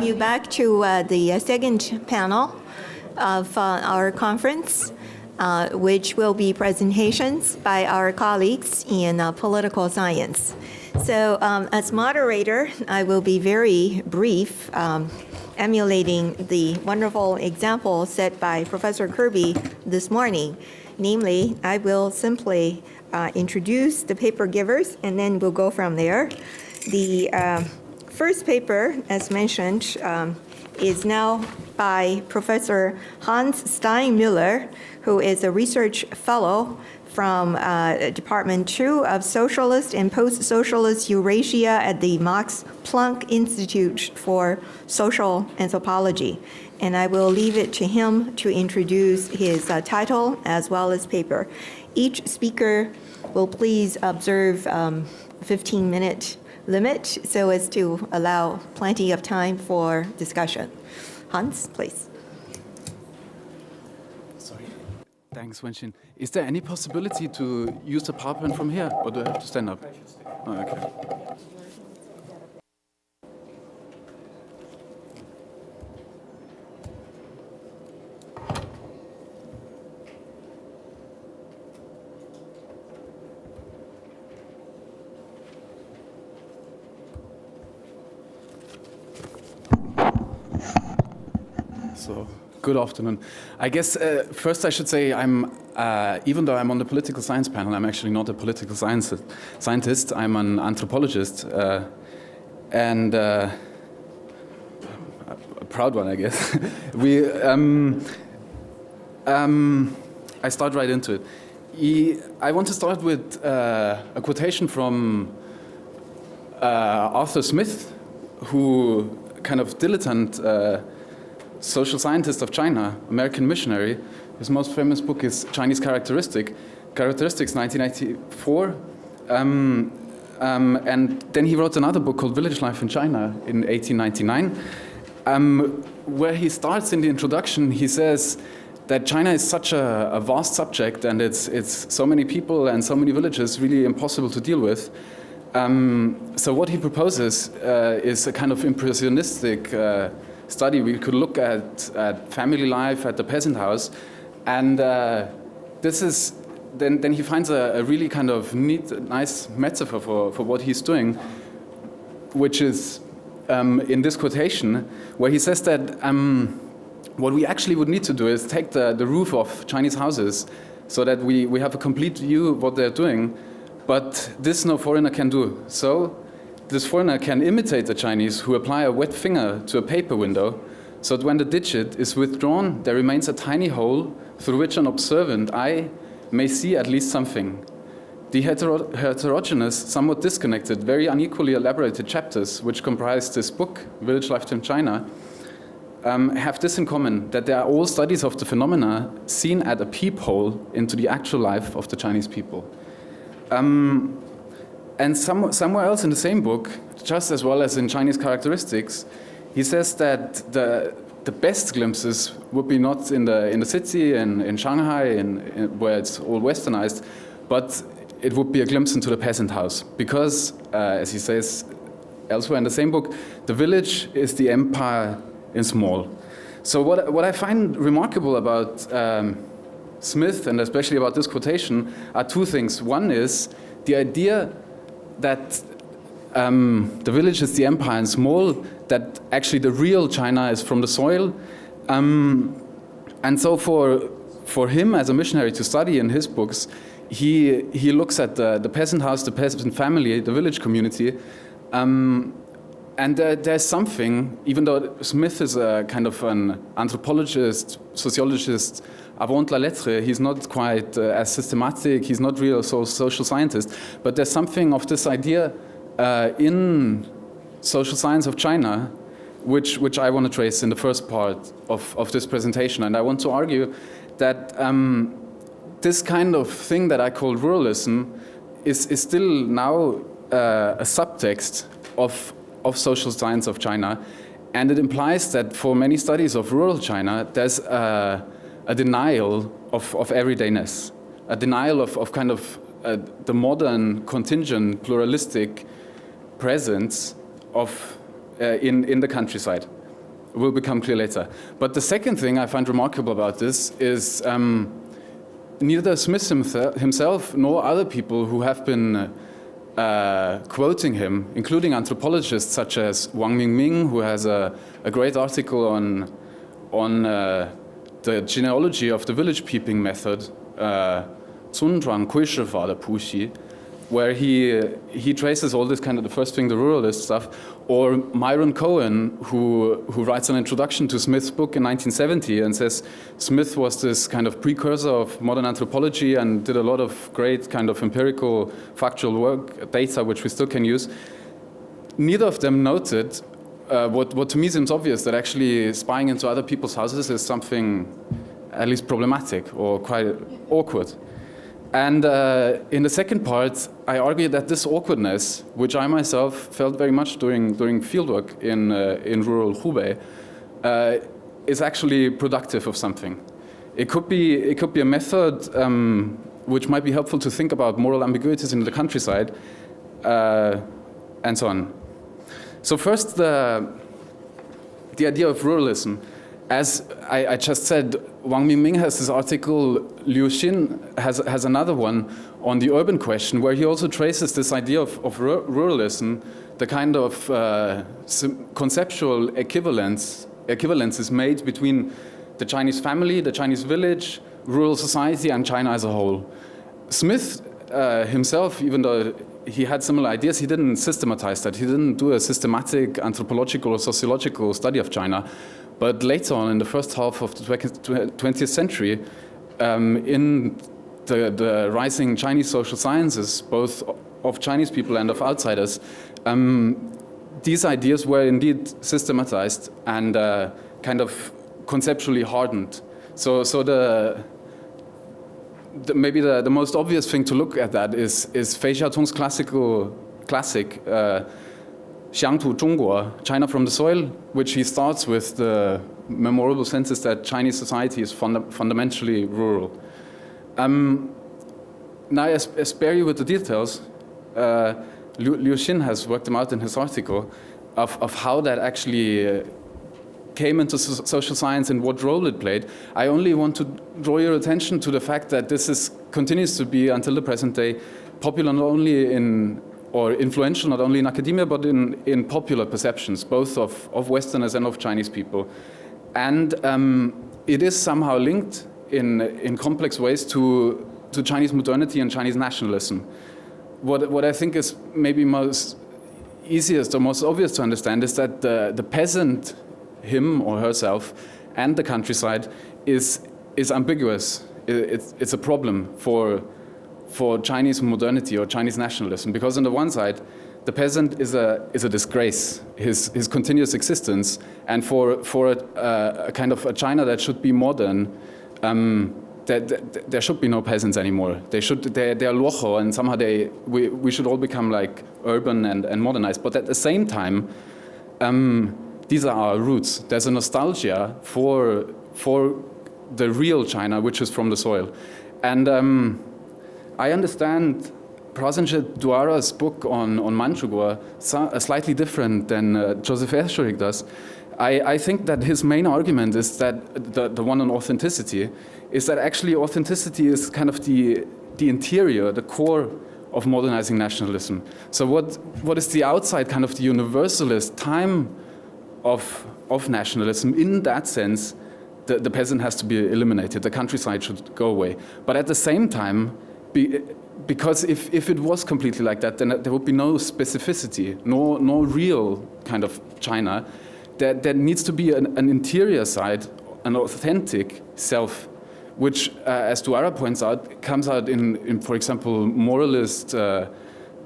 welcome you back to the second panel of our conference, which will be presentations by our colleagues in political science. So as moderator, I will be very brief, emulating the wonderful example set by Professor Kirby this morning. Namely, I will simply introduce the paper givers, and then we'll go from there. The first paper, as mentioned, is now by Professor Hans Steinmüller, who is a research fellow from Department 2 of Socialist and Post-Socialist Eurasia at the Max Planck Institute for Social Anthropology. And I will leave it to him to introduce his title as well as paper. Each speaker will please observe 15-minute limit so as to allow plenty of time for discussion. Hans, please. Sorry. Thanks, Wen-hsin. Is there any possibility to use the PowerPoint from here, or do I have to stand up? Oh, okay. So, good afternoon. I guess first I should say I'm, even though I'm on the political science panel, I'm actually not a political scientist. I'm an anthropologist, and a proud one, I guess. I start right into it. I want to start with a quotation from Arthur Smith, who kind of dilettante social scientist of China, American missionary. His most famous book is Chinese Characteristics, 1984. And then he wrote another book called Village Life in China in 1899, where he starts in the introduction, he says that China is such a vast subject, and it's so many people and so many villages, really impossible to deal with. So what he proposes is a kind of impressionistic study. We could look at family life at the peasant house, and this is then he finds a really kind of neat, nice metaphor for what he's doing, which is in this quotation, where he says that what we actually would need to do is take the roof of Chinese houses so that we have a complete view of what they're doing, but this no foreigner can do. So this foreigner can imitate the Chinese, who apply a wet finger to a paper window, so that when the digit is withdrawn, there remains a tiny hole through which an observant eye may see at least something. The heterogeneous, somewhat disconnected, very unequally elaborated chapters which comprise this book, Village Life in China, have this in common, that they are all studies of the phenomena seen at a peephole into the actual life of the Chinese people. And somewhere else in the same book, just as well as in Chinese Characteristics, he says that the best glimpses would be not in the city, in Shanghai, where it's all westernized, but it would be a glimpse into the peasant house. Because, as he says elsewhere in the same book, the village is the empire in small. So what I find remarkable about Smith, and especially about this quotation, are two things. One is the idea that the village is the empire and small, that actually the real China is from the soil. And so for him as a missionary to study in his books, he looks at the peasant house, the peasant family, the village community, and there's something, even though Smith is a kind of an anthropologist, sociologist, avant la lettre, he's not quite as systematic, he's not really a social scientist, but there's something of this idea in social science of China, which I want to trace in the first part of this presentation. And I want to argue that this kind of thing that I call ruralism is still now a subtext of social science of China. And it implies that for many studies of rural China, there's a denial of everydayness, a denial of kind of the modern, contingent, pluralistic presence of in the countryside. will become clear later. But the second thing I find remarkable about this is neither Smith himself nor other people who have been quoting him, including anthropologists such as Wang Mingming, who has a great article on the genealogy of the village peeping method, where he traces all this kind of the first thing, the ruralist stuff, or Myron Cohen, who writes an introduction to Smith's book in 1970 and says Smith was this kind of precursor of modern anthropology and did a lot of great kind of empirical factual work, data which we still can use. Neither of them noted what to me seems obvious, that actually spying into other people's houses is something at least problematic or quite awkward. And in the second part, I argue that this awkwardness, which I myself felt very much during fieldwork in rural Hubei, is actually productive of something. It could be a method which might be helpful to think about moral ambiguities in the countryside, and so on. So first, the idea of ruralism. As I just said, Wang Mingming has this article, Liu Xin has another one on the urban question, where he also traces this idea of ruralism, the kind of conceptual equivalences made between the Chinese family, the Chinese village, rural society, and China as a whole. Smith himself, even though he had similar ideas, he didn't systematize that. He didn't do a systematic anthropological or sociological study of China. But later on, in the first half of the 20th century, in the rising Chinese social sciences, both of Chinese people and of outsiders, these ideas were indeed systematized and kind of conceptually hardened. So maybe the most obvious thing to look at that is Fei Xiaotong's classic Xiangtu Zhongguo, China from the Soil, which he starts with the memorable sentences that Chinese society is fundamentally rural. Now I spare you with the details. Liu Xin has worked them out in his article of how that actually came into social science and what role it played. I only want to draw your attention to the fact that this continues to be, until the present day, popular not only or influential not only in academia, but in popular perceptions, both of Westerners and of Chinese people. And it is somehow linked in complex ways to Chinese modernity and Chinese nationalism. What I think is maybe most easiest or most obvious to understand is that the peasant, him or herself, and the countryside is ambiguous. It's a problem for Chinese modernity or Chinese nationalism, because on the one side, the peasant is a disgrace, his continuous existence, and for a kind of a China that should be modern, there should be no peasants anymore. They're locho, and somehow we should all become like urban and modernized. But at the same time, these are our roots. There's a nostalgia for the real China, which is from the soil, and I understand Prasenjit Duara's book on Manchukuo slightly different than Joseph Escherich does. I think that his main argument is that the one on authenticity is that actually authenticity is kind of the interior, the core of modernizing nationalism. So what is the outside, kind of the universalist time of nationalism? In that sense, the peasant has to be eliminated. The countryside should go away. But at the same time, because if it was completely like that, then there would be no specificity, no real kind of China. There needs to be an interior side, an authentic self, which, as Duara points out, comes out in for example, moralist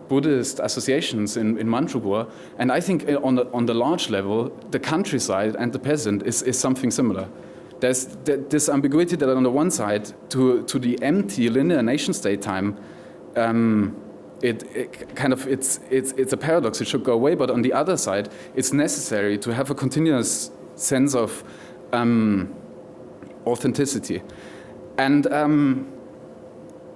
Buddhist associations in Manchukuo. And I think on the large level, the countryside and the peasant is something similar. There's this ambiguity that on the one side, to the empty linear nation-state time, it's a paradox. It should go away. But on the other side, it's necessary to have a continuous sense of authenticity. And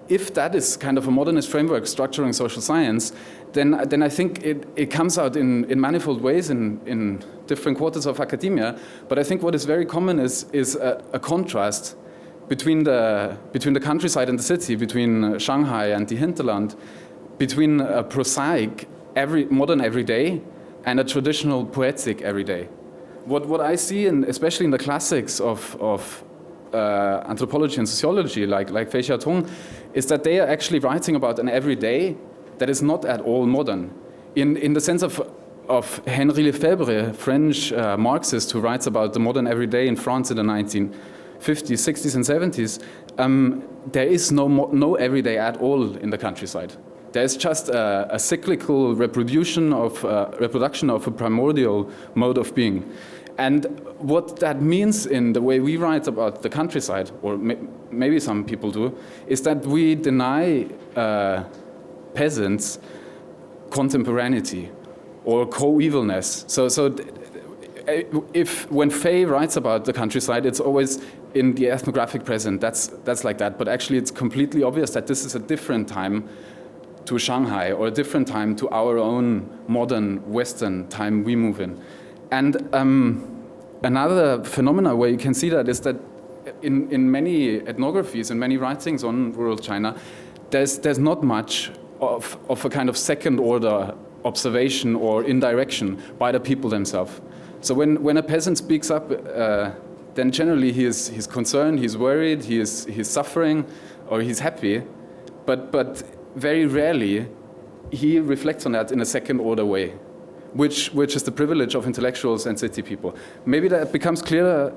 if that is kind of a modernist framework structuring social science, then I think it comes out in manifold ways in different quarters of academia. But I think what is very common is a contrast between the countryside and the city, between Shanghai and the hinterland, between a prosaic modern everyday and a traditional poetic everyday. What I see, especially in the classics of anthropology and sociology, like Fei Xiaotong, is that they are actually writing about an everyday that is not at all modern. In the sense of Henri Lefebvre, French Marxist who writes about the modern everyday in France in the 1950s, 60s and 70s, there is no everyday at all in the countryside. There's just a cyclical reproduction of a primordial mode of being. And what that means in the way we write about the countryside, or maybe some people do, is that we deny peasants contemporaneity or coevalness. So when Fei writes about the countryside, it's always in the ethnographic present. That's like that. But actually, it's completely obvious that this is a different time to Shanghai, or a different time to our own modern Western time we move in. And another phenomena where you can see that is that in many ethnographies and many writings on rural China, there's not much of a kind of second order observation or indirection by the people themselves. So when a peasant speaks up, then generally he's concerned, he's worried, he's suffering, or he's happy, but very rarely he reflects on that in a second order way, which is the privilege of intellectuals and city people. Maybe that becomes clearer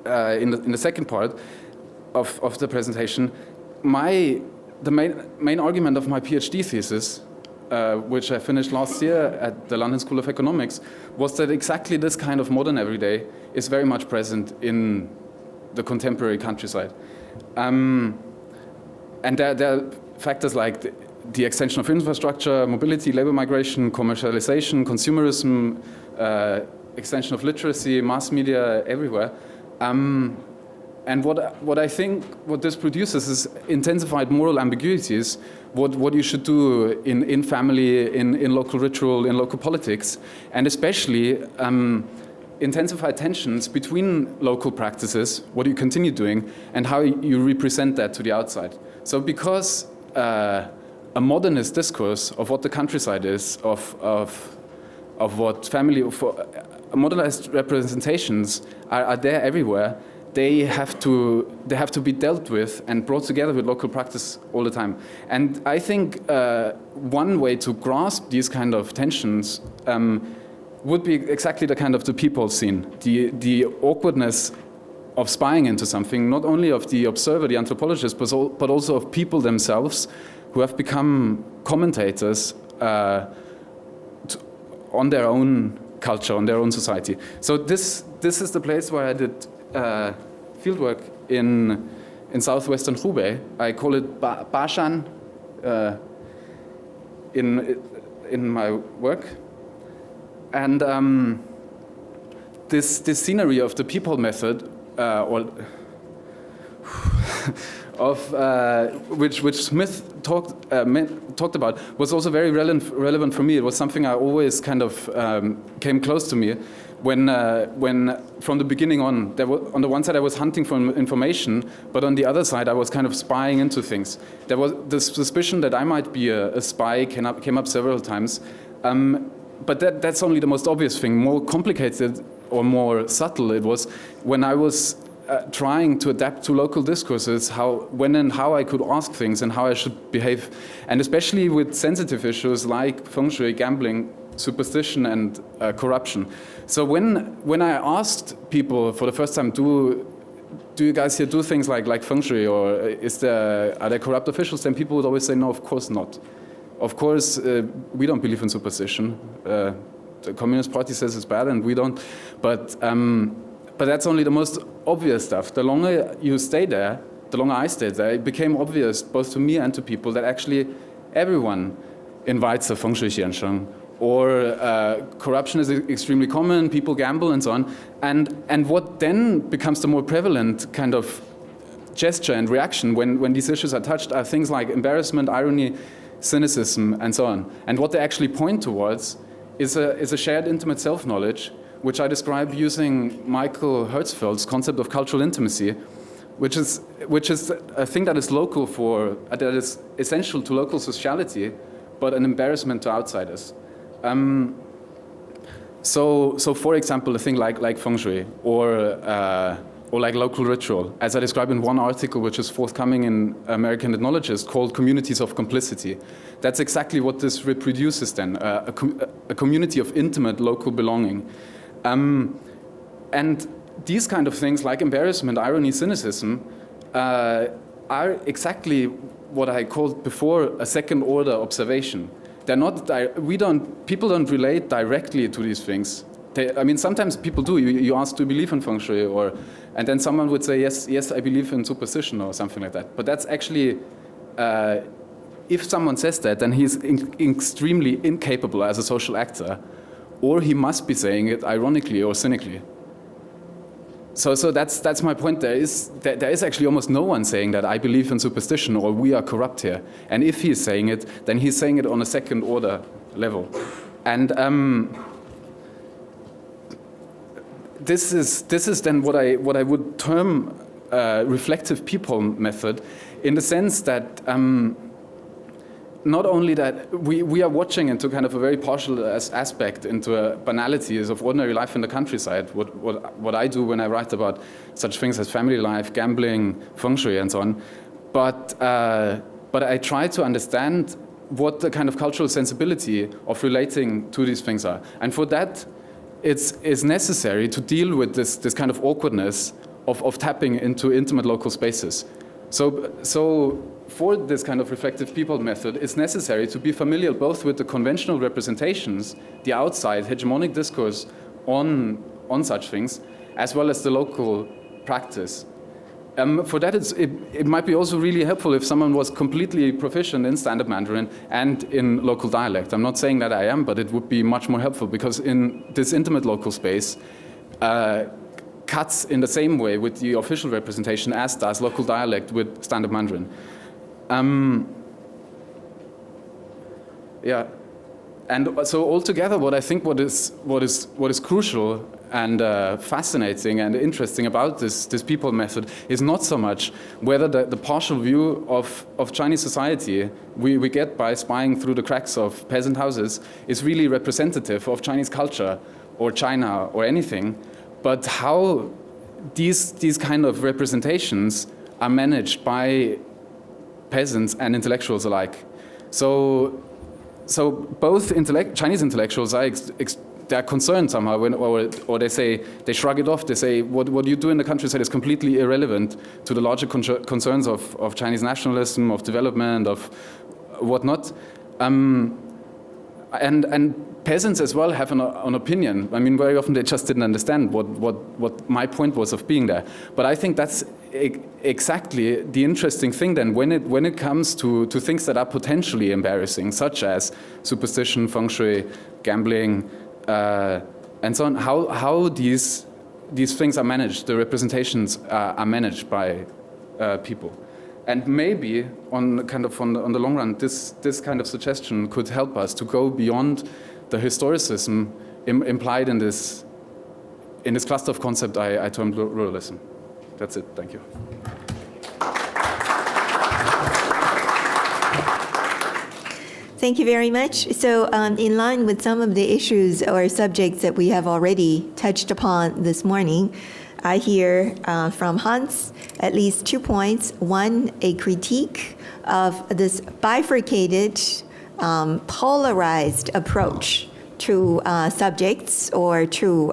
in the second part of the presentation. The main argument of my PhD thesis, which I finished last year at the London School of Economics, was that exactly this kind of modern everyday is very much present in the contemporary countryside. And there are factors like the extension of infrastructure, mobility, labor migration, commercialization, consumerism, extension of literacy, mass media, everywhere. And what I think what this produces is intensified moral ambiguities, what you should do in family, in local ritual, in local politics, and especially intensified tensions between local practices, what you continue doing, and how you represent that to the outside. So because a modernist discourse of what the countryside is, of what family, modernized representations are there everywhere, they have to be dealt with and brought together with local practice all the time. And I think one way to grasp these kind of tensions would be exactly the kind of the Peephole scene, the awkwardness of spying into something, not only of the observer, the anthropologist, but also of people themselves who have become commentators on their own culture, on their own society. So this is the place where I did fieldwork in southwestern Hubei. I call it Bashan in my work. And this scenery of the Peephole method, which Smith talked about, was also very relevant for me. It was something I always kind of came close to me when from the beginning on, on the one side I was hunting for information, but on the other side I was kind of spying into things. There was the suspicion that I might be a spy came up several times, but that's only the most obvious thing. More complicated or more subtle it was when I was trying to adapt to local discourses, when and how I could ask things and how I should behave, and especially with sensitive issues like feng shui, gambling, superstition, and corruption. So when I asked people for the first time, do you guys here do things like feng shui, or are there corrupt officials? Then people would always say, no, of course not. Of course, we don't believe in superstition. The Communist Party says it's bad, and we don't. But that's only the most obvious stuff. The longer you stay there, the longer I stayed there, it became obvious both to me and to people that actually everyone invites a feng shui xiansheng, or corruption is extremely common, people gamble and so on. And what then becomes the more prevalent kind of gesture and reaction when these issues are touched are things like embarrassment, irony, cynicism, and so on. And what they actually point towards is a shared intimate self-knowledge, which I describe using Michael Hertzfeld's concept of cultural intimacy, which is a thing that is local that is essential to local sociality, but an embarrassment to outsiders. So for example, a thing like feng shui or like local ritual, as I describe in one article which is forthcoming in American Ethnologist called Communities of Complicity. That's exactly what this reproduces then, a community of intimate local belonging. And these kind of things like embarrassment, irony, cynicism are exactly what I called before a second order observation. They're not, people don't relate directly to these things. I mean, sometimes people do. You ask, do you believe in feng shui? And then someone would say, yes, I believe in superstition or something like that. But that's actually, if someone says that, then he's extremely incapable as a social actor, or he must be saying it ironically or cynically. So that's my point. There is actually almost no one saying that I believe in superstition or we are corrupt here. And if he is saying it, then he's saying it on a second order level. And this is then what I would term reflective peephole method, in the sense that not only that we are watching into kind of a very partial aspect into banalities of ordinary life in the countryside, what I do when I write about such things as family life, gambling, feng shui, and so on. But I try to understand what the kind of cultural sensibility of relating to these things are. And for that, it's necessary to deal with this kind of awkwardness of tapping into intimate local spaces. So for this kind of reflective peephole method, it's necessary to be familiar both with the conventional representations, the outside hegemonic discourse on such things, as well as the local practice. For that, it might be also really helpful if someone was completely proficient in Standard Mandarin and in local dialect. I'm not saying that I am, but it would be much more helpful, because in this intimate local space, cuts in the same way with the official representation as does local dialect with Standard Mandarin. Yeah, and so altogether, what I think what is crucial and fascinating and interesting about this peephole method is not so much whether the partial view of Chinese society we get by spying through the cracks of peasant houses is really representative of Chinese culture or China or anything, but how these kind of representations are managed by peasants and intellectuals alike. So both Chinese intellectuals are they're concerned somehow or they say, they shrug it off. They say what you do in the countryside is completely irrelevant to the larger concerns of Chinese nationalism, of development, of whatnot. And peasants as well have an opinion. I mean, very often they just didn't understand what my point was of being there. But I think that's exactly the interesting thing then when it comes to things that are potentially embarrassing, such as superstition, feng shui, gambling, and so on. How these things are managed, the representations are managed by people. And maybe on the long run, this kind of suggestion could help us to go beyond the historicism implied in this cluster of concept I termed ruralism. That's it. Thank you. Thank you very much. So in line with some of the issues or subjects that we have already touched upon this morning, I hear from Hans at least 2 points. One, a critique of this bifurcated, polarized approach to subjects or to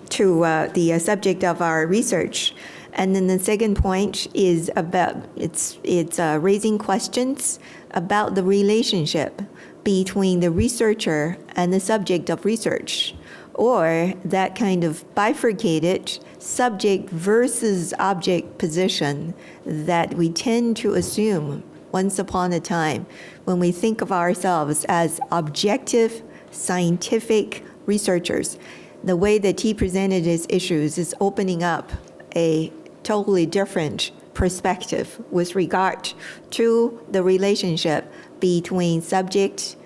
the subject of our research. And then the second point is about it's raising questions about the relationship between the researcher and the subject of research, or that kind of bifurcated subject versus object position that we tend to assume once upon a time when we think of ourselves as objective scientific researchers. The way that he presented his issues is opening up a totally different perspective with regard to the relationship between the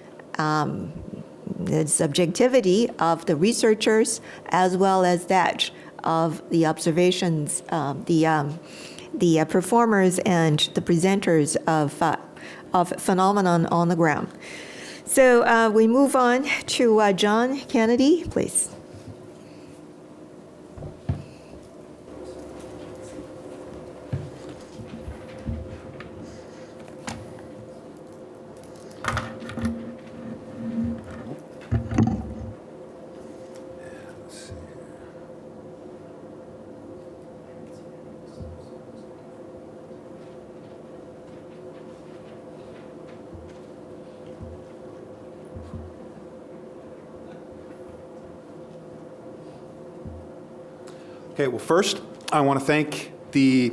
subjectivity of the researchers as well as that of the observations, the performers and the presenters of phenomenon on the ground. So we move on to John Kennedy, please. Okay, well, first, I want to thank the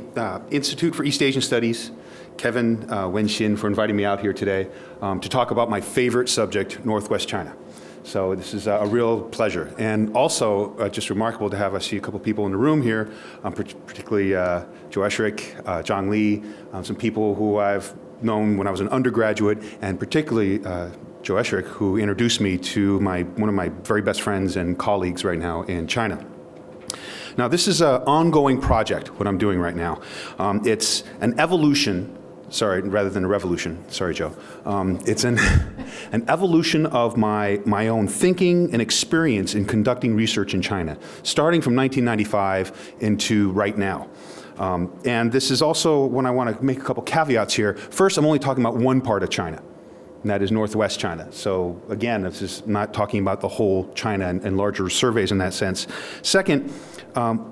Institute for East Asian Studies, Kevin Wen-hsin, for inviting me out here today to talk about my favorite subject, Northwest China. So this is a real pleasure. And also, just remarkable to have, I see a couple people in the room here, particularly Joe Eschrich, Zhang Li, some people who I've known when I was an undergraduate, and particularly Joe Eschrich, who introduced me to one of my very best friends and colleagues right now in China. Now, this is an ongoing project, what I'm doing right now. It's an evolution, rather than a revolution. Sorry, Joe. It's an evolution of my own thinking and experience in conducting research in China, starting from 1995 into right now. And this is also when I want to make a couple caveats here. First, I'm only talking about one part of China, and that is Northwest China. So again, this is not talking about the whole China and larger surveys in that sense. Second,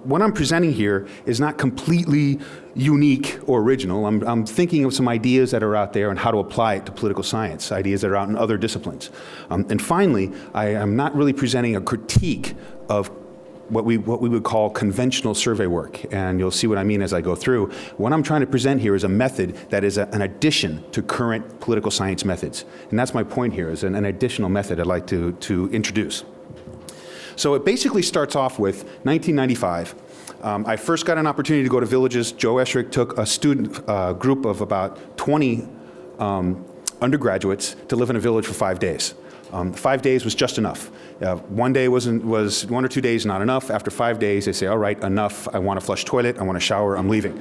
what I'm presenting here is not completely unique or original. I'm thinking of some ideas that are out there and how to apply it to political science, ideas that are out in other disciplines. And finally, I am not really presenting a critique of what we would call conventional survey work, and you'll see what I mean as I go through. What I'm trying to present here is a method that is an addition to current political science methods, and that's my point here, is an additional method I'd like to introduce. So it basically starts off with 1995. I first got an opportunity to go to villages. Joe Eschrich took a student group of about 20 undergraduates to live in a village for 5 days. 5 days was just enough. 1 day was 1 or 2 days not enough. After 5 days, they say, all right, enough. I want to flush toilet. I want to shower. I'm leaving.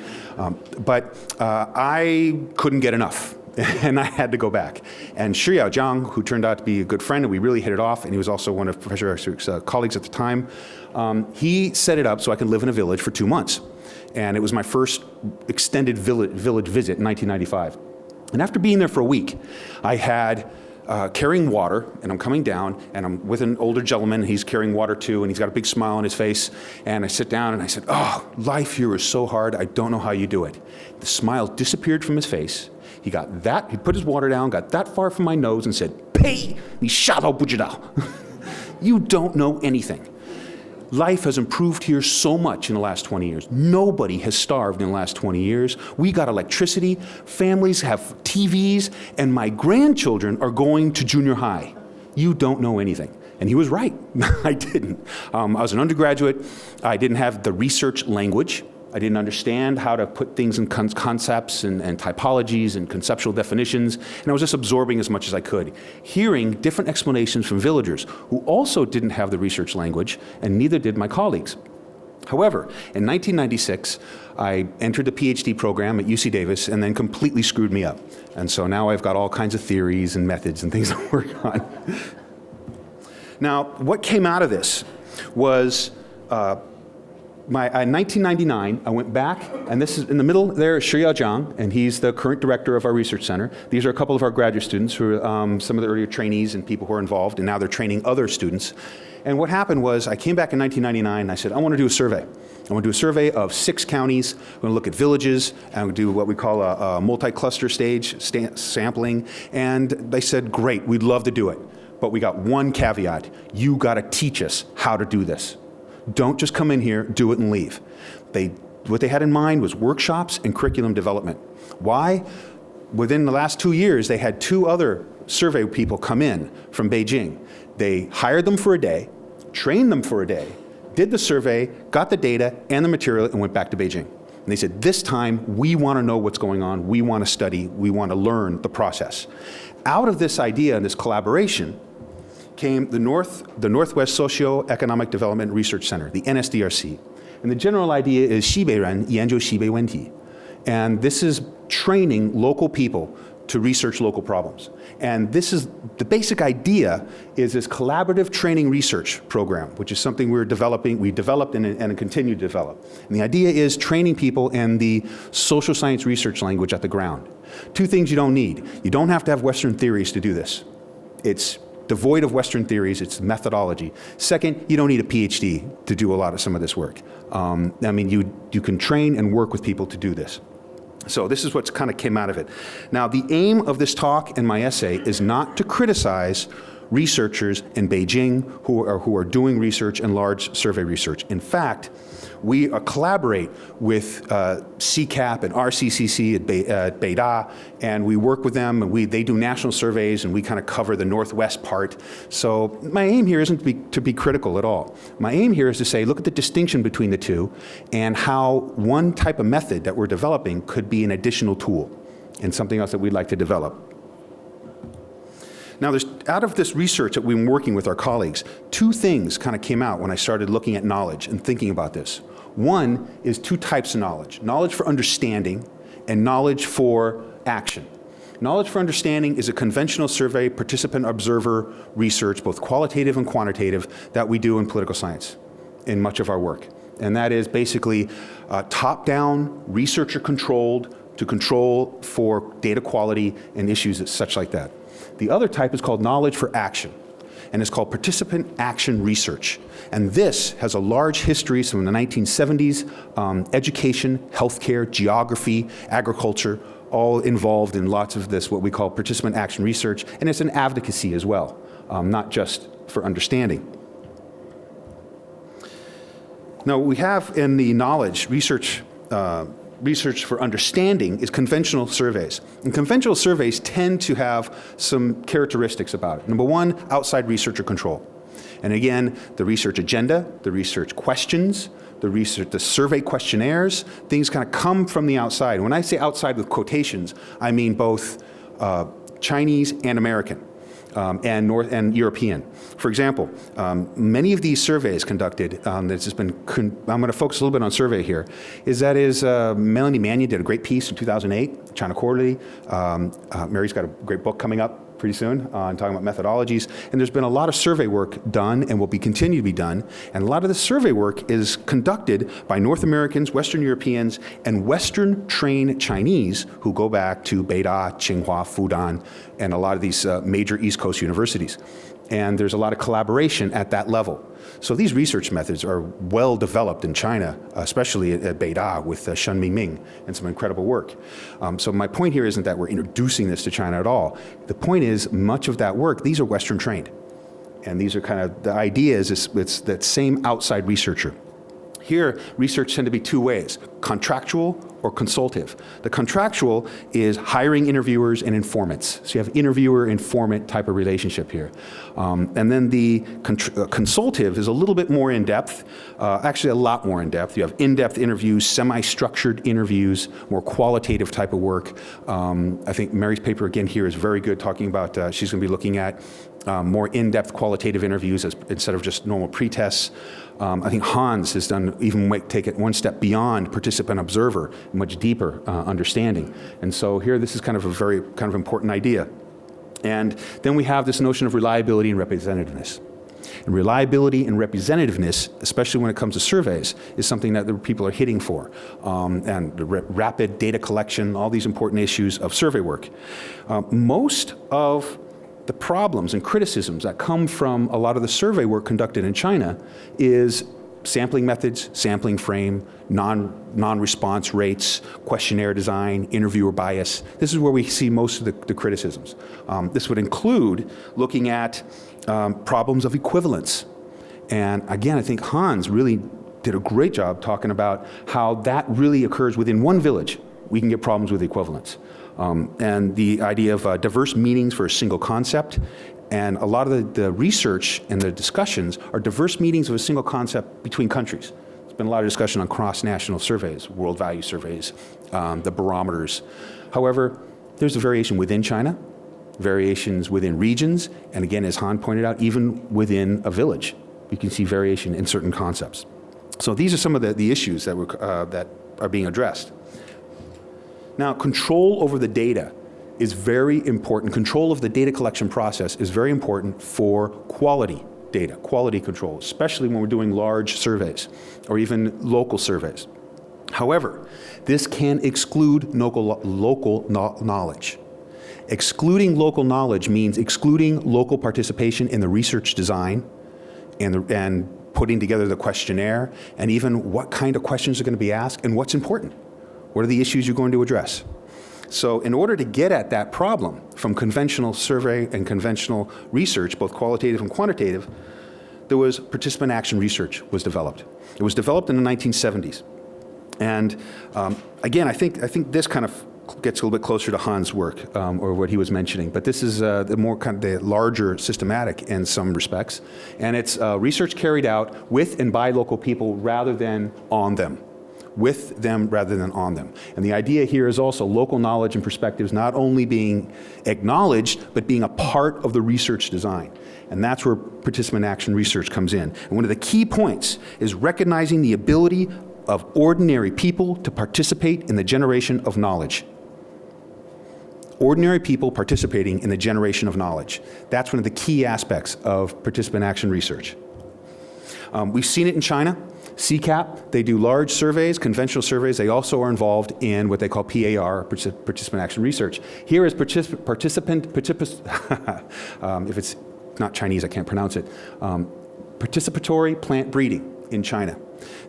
But I couldn't get enough. And I had to go back. And Xian Zhang, who turned out to be a good friend, and we really hit it off, and he was also one of Professor Eschrich's colleagues at the time, he set it up so I could live in a village for 2 months. And it was my first extended village visit in 1995. And after being there for a week, I had carrying water, and I'm coming down, and I'm with an older gentleman, he's carrying water too, and he's got a big smile on his face, and I sit down and I said, oh, life here is so hard, I don't know how you do it. The smile disappeared from his face. He put his water down, got that far from my nose and said, "Pei, ni sha dao bu zhi dao." You don't know anything. Life has improved here so much in the last 20 years. Nobody has starved in the last 20 years. We got electricity, families have TVs, and my grandchildren are going to junior high. You don't know anything. And he was right. I didn't. I was an undergraduate. I didn't have the research language. I didn't understand how to put things in concepts and typologies and conceptual definitions, and I was just absorbing as much as I could, hearing different explanations from villagers who also didn't have the research language, and neither did my colleagues. However, in 1996, I entered the PhD program at UC Davis and then completely screwed me up. And so now I've got all kinds of theories and methods and things to work on. Now, what came out of this was in 1999, I went back, and this is in the middle there is Xian Zhang, and he's the current director of our research center. These are a couple of our graduate students who are some of the earlier trainees and people who are involved, and now they're training other students. And what happened was I came back in 1999, and I said, I want to do a survey. I want to do a survey of 6 counties. I'm going to look at villages, and I'm going to do what we call a multi-cluster stage sampling. And they said, great, we'd love to do it. But we got one caveat. You got to teach us how to do this. Don't just come in here, do it, and leave. What they had in mind was workshops and curriculum development. Why? Within the last 2 years, they had 2 other survey people come in from Beijing. They hired them for a day, trained them for a day, did the survey, got the data and the material, and went back to Beijing. And they said, this time, we want to know what's going on, we want to study, we want to learn the process. Out of this idea and this collaboration came the Northwest Socio-economic Development Research Center, the NSDRC. And the general idea is 西北人研究西北问题. And this is training local people to research local problems. And this is, the basic idea is this collaborative training research program, which is something we developed and continue to develop. And the idea is training people in the social science research language at the ground. Two things you don't need. You don't have to have Western theories to do this. It's devoid of Western theories, it's methodology. Second, you don't need a PhD to do a lot of some of this work. I mean, you can train and work with people to do this. So this is what's kind of came out of it. Now, the aim of this talk and my essay is not to criticize researchers in Beijing who are doing research and large survey research. In fact, we collaborate with CCAP and RCCC at Beida, and we work with them, and they do national surveys, and we kind of cover the Northwest part. So my aim here isn't to be critical at all. My aim here is to say, look at the distinction between the two, and how one type of method that we're developing could be an additional tool, and something else that we'd like to develop. Now, out of this research that we've been working with our colleagues, two things kind of came out when I started looking at knowledge and thinking about this. One is two types of knowledge: knowledge for understanding and knowledge for action. Knowledge for understanding is a conventional survey, participant observer research, both qualitative and quantitative, that we do in political science in much of our work. And that is basically top-down, researcher-controlled, to control for data quality and issues such like that. The other type is called knowledge for action, and it's called participant action research. And this has a large history from the 1970s, education, healthcare, geography, agriculture, all involved in lots of this, what we call participant action research, and it's an advocacy as well, not just for understanding. Now, what we have in the knowledge research for understanding is conventional surveys. And conventional surveys tend to have some characteristics about it. Number one, outside researcher control. And again, the research agenda, the research questions, the survey questionnaires, things kind of come from the outside. When I say outside with quotations, I mean both Chinese and American. And European. For example, many of these surveys conducted, I'm going to focus a little bit on survey here, Melanie Mannion did a great piece in 2008, China Quarterly. Mary's got a great book coming up pretty soon on talking about methodologies. And there's been a lot of survey work done and will continue to be done. And a lot of the survey work is conducted by North Americans, Western Europeans, and Western-trained Chinese who go back to Beida, Tsinghua, Fudan, and a lot of these major East Coast universities. And there's a lot of collaboration at that level. So these research methods are well developed in China, especially at Beida with Shen Mingming and some incredible work. So my point here isn't that we're introducing this to China at all. The point is much of that work, these are Western trained. And these are kind of, the idea is it's that same outside researcher. Here, research tend to be two ways: contractual or consultative. The contractual is hiring interviewers and informants. So you have interviewer-informant type of relationship here. And then the consultative is a little bit more in-depth, actually a lot more in-depth. You have in-depth interviews, semi-structured interviews, more qualitative type of work. I think Mary's paper again here is very good, talking about, she's going to be looking at more in-depth qualitative interviews instead of just normal pre-tests. I think Hans has take it one step beyond participant observer, much deeper understanding. And so here, this is kind of a very kind of important idea. And then we have this notion of reliability and representativeness. And reliability and representativeness, especially when it comes to surveys, is something that the people are hitting for. And the rapid data collection, all these important issues of survey work. Most of the problems and criticisms that come from a lot of the survey work conducted in China is sampling methods, sampling frame, non-response rates, questionnaire design, interviewer bias. This is where we see most of the criticisms. This would include looking at problems of equivalence. And again, I think Hans really did a great job talking about how that really occurs within one village. We can get problems with equivalence. And the idea of diverse meanings for a single concept. And a lot of the research and the discussions are diverse meanings of a single concept between countries. been a lot of discussion on cross-national surveys, world value surveys, the barometers. However, there's a variation within China, variations within regions, and again, as Han pointed out, even within a village, you can see variation in certain concepts. So these are some of the issues that are being addressed. Now, control over the data is very important. Control of the data collection process is very important for quality data, quality control, especially when we're doing large surveys or even local surveys. However, this can exclude local knowledge. Excluding local knowledge means excluding local participation in the research design and putting together the questionnaire, and even what kind of questions are going to be asked and what's important. What are the issues you're going to address? So in order to get at that problem from conventional survey and conventional research, both qualitative and quantitative, there was participant action research was developed. It was developed in the 1970s. And again, I think this kind of gets a little bit closer to Han's work, or what he was mentioning. But this is the more kind of the larger systematic in some respects. And it's research carried out with and by local people rather than on them. With them rather than on them. And the idea here is also local knowledge and perspectives not only being acknowledged, but being a part of the research design. And that's where participant action research comes in. And one of the key points is recognizing the ability of ordinary people to participate in the generation of knowledge. Ordinary people participating in the generation of knowledge. That's one of the key aspects of participant action research. We've seen it in China. CCAP, they do large surveys, conventional surveys. They also are involved in what they call PAR, participant action research. Here is if it's not Chinese, I can't pronounce it, participatory plant breeding in China.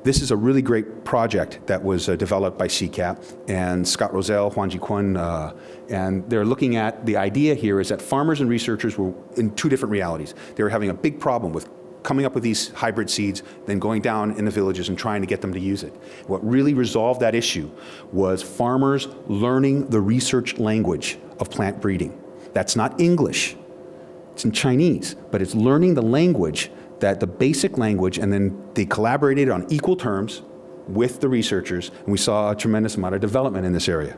This is a really great project that was developed by CCAP and Scott Rosell, Huan Jiquan, and they're looking at, the idea here is that farmers and researchers were in two different realities. They were having a big problem with coming up with these hybrid seeds, then going down in the villages and trying to get them to use it. What really resolved that issue was farmers learning the research language of plant breeding. That's not English, it's in Chinese, but it's learning the language, that the basic language, and then they collaborated on equal terms with the researchers, and we saw a tremendous amount of development in this area.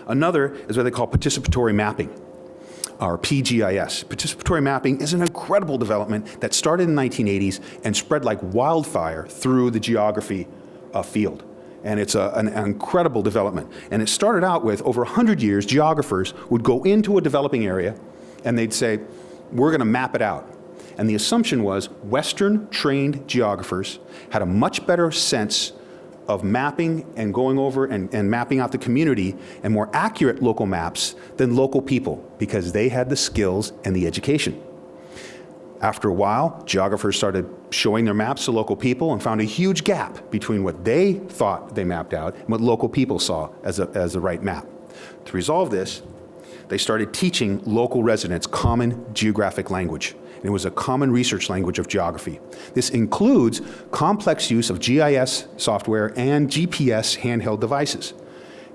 Another is what they call participatory mapping, or PGIS. Participatory mapping is an incredible development that started in the 1980s and spread like wildfire through the geography field. And it's an incredible development. And it started out with, over 100 years, geographers would go into a developing area and they'd say, we're going to map it out. And the assumption was Western trained geographers had a much better sense of mapping and going over and mapping out the community and more accurate local maps than local people, because they had the skills and the education. After a while, geographers started showing their maps to local people and found a huge gap between what they thought they mapped out and what local people saw as the right map. To resolve this, they started teaching local residents common geographic language. It was a common research language of geography. This includes complex use of GIS software and GPS handheld devices,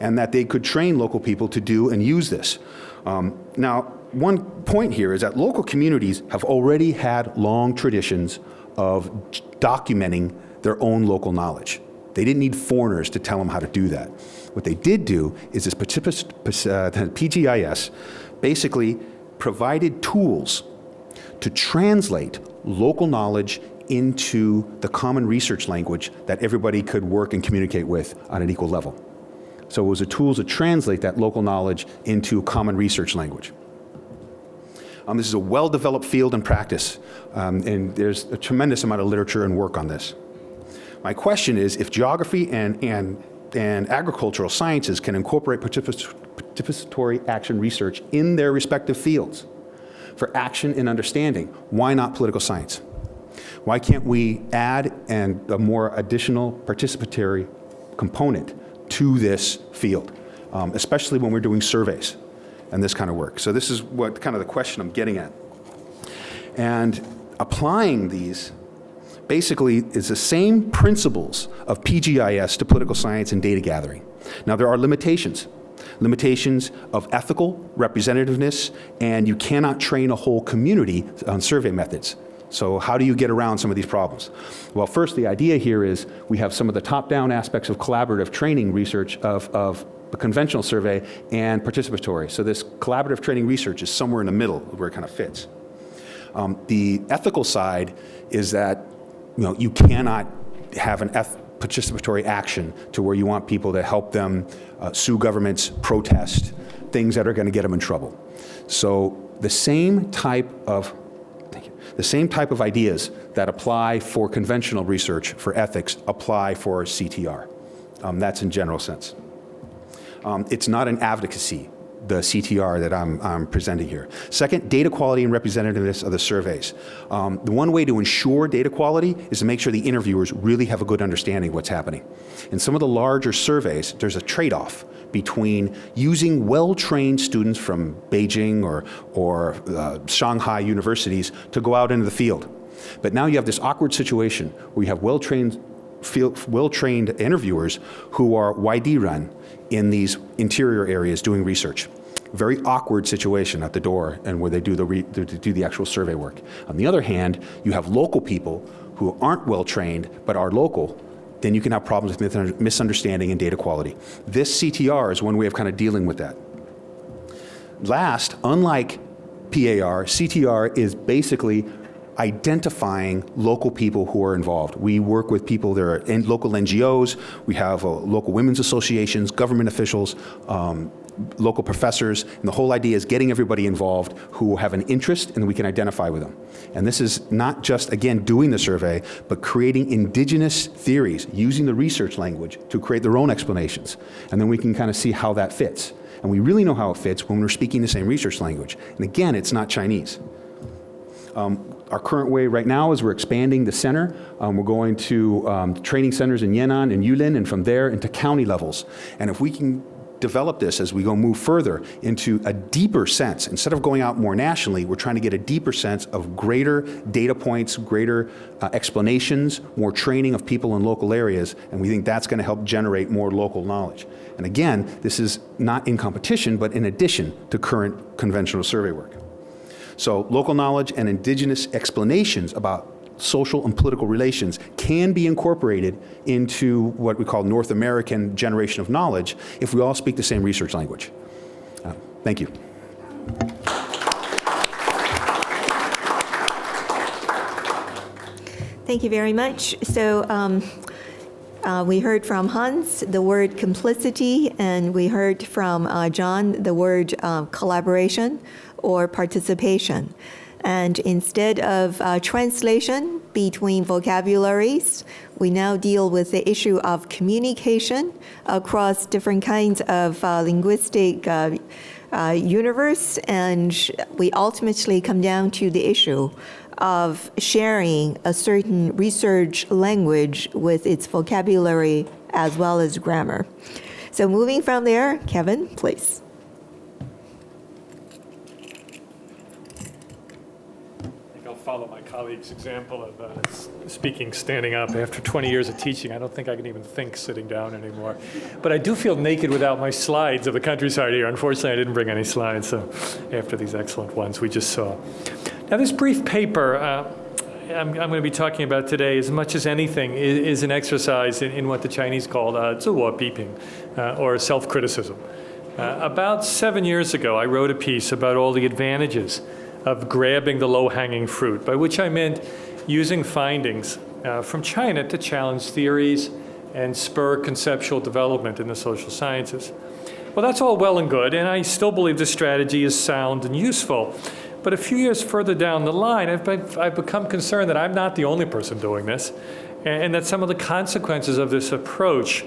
and that they could train local people to do and use this. Now, one point here is that local communities have already had long traditions of documenting their own local knowledge. They didn't need foreigners to tell them how to do that. What they did do is this PGIS basically provided tools to translate local knowledge into the common research language that everybody could work and communicate with on an equal level. So it was a tool to translate that local knowledge into common research language. This is a well-developed field and practice, and there's a tremendous amount of literature and work on this. My question is, if geography and agricultural sciences can incorporate participatory action research in their respective fields for action and understanding, why not political science? Why can't we add a more additional participatory component to this field, especially when we're doing surveys and this kind of work? So this is what kind of the question I'm getting at. And applying these basically is the same principles of PGIS to political science and data gathering. Now, there are limitations of ethical representativeness, and you cannot train a whole community on survey methods. So how do you get around some of these problems? Well, first, the idea here is we have some of the top-down aspects of collaborative training research of a conventional survey and participatory. So this collaborative training research is somewhere in the middle where it kind of fits. The ethical side is that you cannot have an participatory action to where you want people to help them sue governments, protest, things that are going to get them in trouble. So the same type of ideas that apply for conventional research for ethics apply for CTR. That's in general sense. It's not an advocacy, the CTR that I'm presenting here. Second, data quality and representativeness of the surveys. The one way to ensure data quality is to make sure the interviewers really have a good understanding of what's happening. In some of the larger surveys, there's a trade-off between using well-trained students from Beijing or Shanghai universities to go out into the field. But now you have this awkward situation where you have well-trained interviewers who are YD run in these interior areas doing research. Very awkward situation at the door and where they do the actual survey work. On the other hand, you have local people who aren't well trained but are local. Then you can have problems with misunderstanding and data quality. This CTR is one way of kind of dealing with that. Last, unlike PAR, CTR is basically identifying local people who are involved. We work with people that are in local NGOs, we have local women's associations, government officials, local professors, and the whole idea is getting everybody involved who have an interest and we can identify with them. And this is not just, again, doing the survey, but creating indigenous theories, using the research language to create their own explanations. And then we can kind of see how that fits. And we really know how it fits when we're speaking the same research language. And again, it's not Chinese. Our current way right now is we're expanding the center. We're going to training centers in Yan'an and Yulin, and from there into county levels. And if we can develop this as we move further into a deeper sense, instead of going out more nationally, we're trying to get a deeper sense of greater data points, greater explanations, more training of people in local areas, and we think that's going to help generate more local knowledge. And again, this is not in competition, but in addition to current conventional survey work. So local knowledge and indigenous explanations about social and political relations can be incorporated into what we call North American generation of knowledge if we all speak the same research language. Thank you. Thank you very much. So we heard from Hans the word complicity, and we heard from John the word collaboration or participation. And instead of translation between vocabularies, we now deal with the issue of communication across different kinds of linguistic universe, and we ultimately come down to the issue of sharing a certain research language with its vocabulary as well as grammar. So moving from there, Kevin, please. Follow my colleague's example of speaking standing up. After 20 years of teaching, I don't think I can even think sitting down anymore. But I do feel naked without my slides of the countryside here. Unfortunately, I didn't bring any slides, so after these excellent ones we just saw. Now, this brief paper I'm going to be talking about today, as much as anything, is an exercise in what the Chinese call 自我批评, or self-criticism. About 7 years ago, I wrote a piece about all the advantages of grabbing the low-hanging fruit, by which I meant using findings from China to challenge theories and spur conceptual development in the social sciences. Well, that's all well and good, and I still believe this strategy is sound and useful. But a few years further down the line, I've become concerned that I'm not the only person doing this, and that some of the consequences of this approach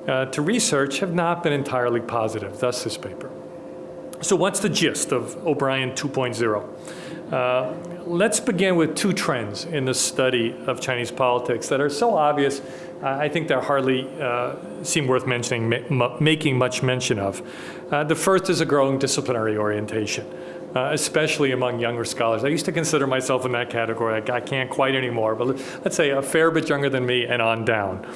to research have not been entirely positive, thus this paper. So what's the gist of OBrien 2.0? Let's begin with two trends in the study of Chinese politics that are so obvious, I think they hardly seem worth mentioning, making much mention of. The first is a growing disciplinary orientation, especially among younger scholars. I used to consider myself in that category. I can't quite anymore, but let's say a fair bit younger than me and on down.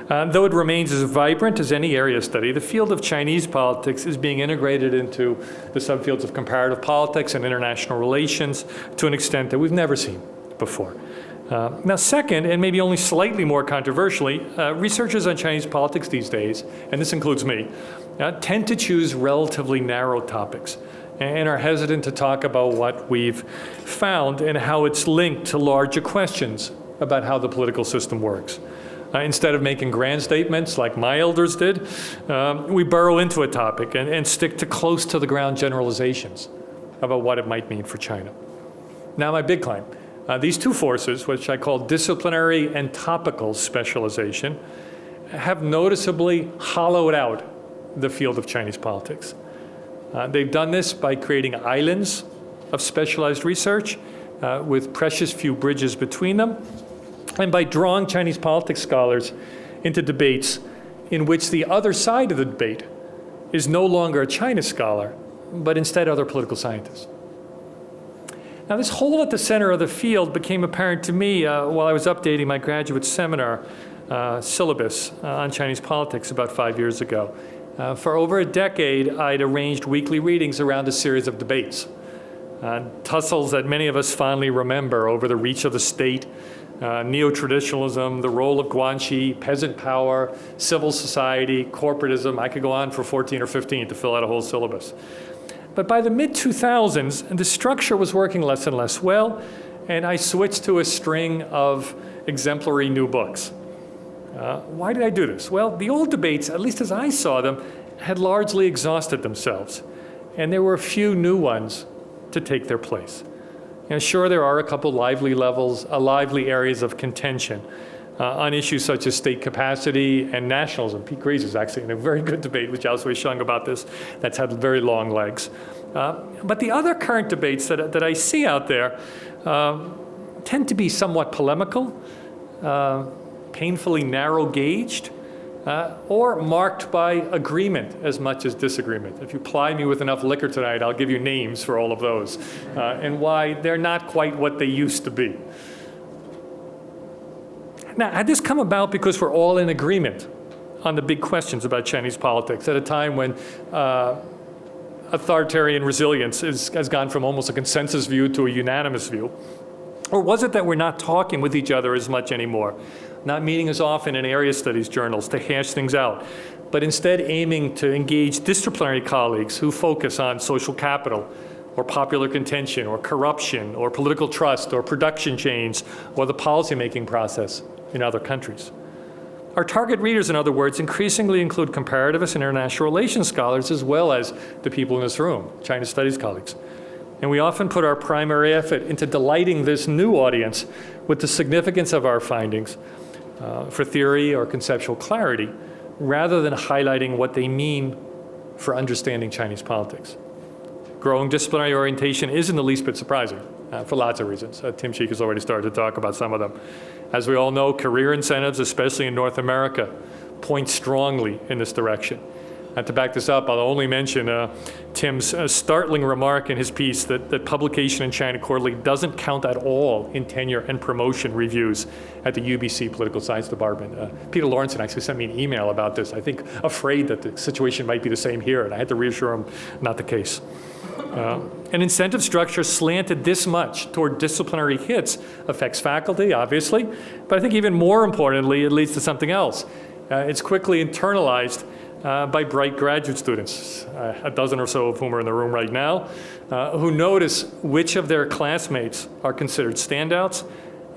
Though it remains as vibrant as any area study, the field of Chinese politics is being integrated into the subfields of comparative politics and international relations to an extent that we've never seen before. Now, second, and maybe only slightly more controversially, researchers on Chinese politics these days, and this includes me, tend to choose relatively narrow topics and are hesitant to talk about what we've found and how it's linked to larger questions about how the political system works. Instead of making grand statements like my elders did, we burrow into a topic and stick to close to the ground generalizations about what it might mean for China. Now, my big claim, these two forces, which I call disciplinary and topical specialization, have noticeably hollowed out the field of Chinese politics. They've done this by creating islands of specialized research with precious few bridges between them, and by drawing Chinese politics scholars into debates in which the other side of the debate is no longer a China scholar, but instead other political scientists. Now, this hole at the center of the field became apparent to me while I was updating my graduate seminar syllabus on Chinese politics about 5 years ago. For over a decade, I'd arranged weekly readings around a series of debates, tussles that many of us fondly remember over the reach of the state, neo-traditionalism, the role of guanxi, peasant power, civil society, corporatism. I could go on for 14 or 15 to fill out a whole syllabus. But by the mid-2000s, the structure was working less and less well, and I switched to a string of exemplary new books. Why did I do this? Well, the old debates, at least as I saw them, had largely exhausted themselves, and there were a few new ones to take their place. And sure, there are a couple lively areas of contention on issues such as state capacity and nationalism. Pete Gries is actually in a very good debate with Zhao Suisheng about this. That's had very long legs. But the other current debates that I see out there tend to be somewhat polemical, painfully narrow-gauged, or marked by agreement as much as disagreement. If you ply me with enough liquor tonight, I'll give you names for all of those, and why they're not quite what they used to be. Now, had this come about because we're all in agreement on the big questions about Chinese politics at a time when authoritarian resilience has gone from almost a consensus view to a unanimous view? Or was it that we're not talking with each other as much anymore, not meeting as often in area studies journals to hash things out, but instead aiming to engage disciplinary colleagues who focus on social capital, or popular contention, or corruption, or political trust, or production chains, or the policymaking process in other countries? Our target readers, in other words, increasingly include comparativists and international relations scholars, as well as the people in this room, China studies colleagues. And we often put our primary effort into delighting this new audience with the significance of our findings for theory or conceptual clarity, rather than highlighting what they mean for understanding Chinese politics. Growing disciplinary orientation isn't the least bit surprising for lots of reasons. Tim Sheik has already started to talk about some of them. As we all know, career incentives, especially in North America, point strongly in this direction. And to back this up, I'll only mention Tim's startling remark in his piece that publication in China Quarterly doesn't count at all in tenure and promotion reviews at the UBC Political Science Department. Peter Lawrenson actually sent me an email about this, I think afraid that the situation might be the same here, and I had to reassure him, not the case. An incentive structure slanted this much toward disciplinary hits affects faculty, obviously, but I think even more importantly, it leads to something else. It's quickly internalized by bright graduate students, a dozen or so of whom are in the room right now, who notice which of their classmates are considered standouts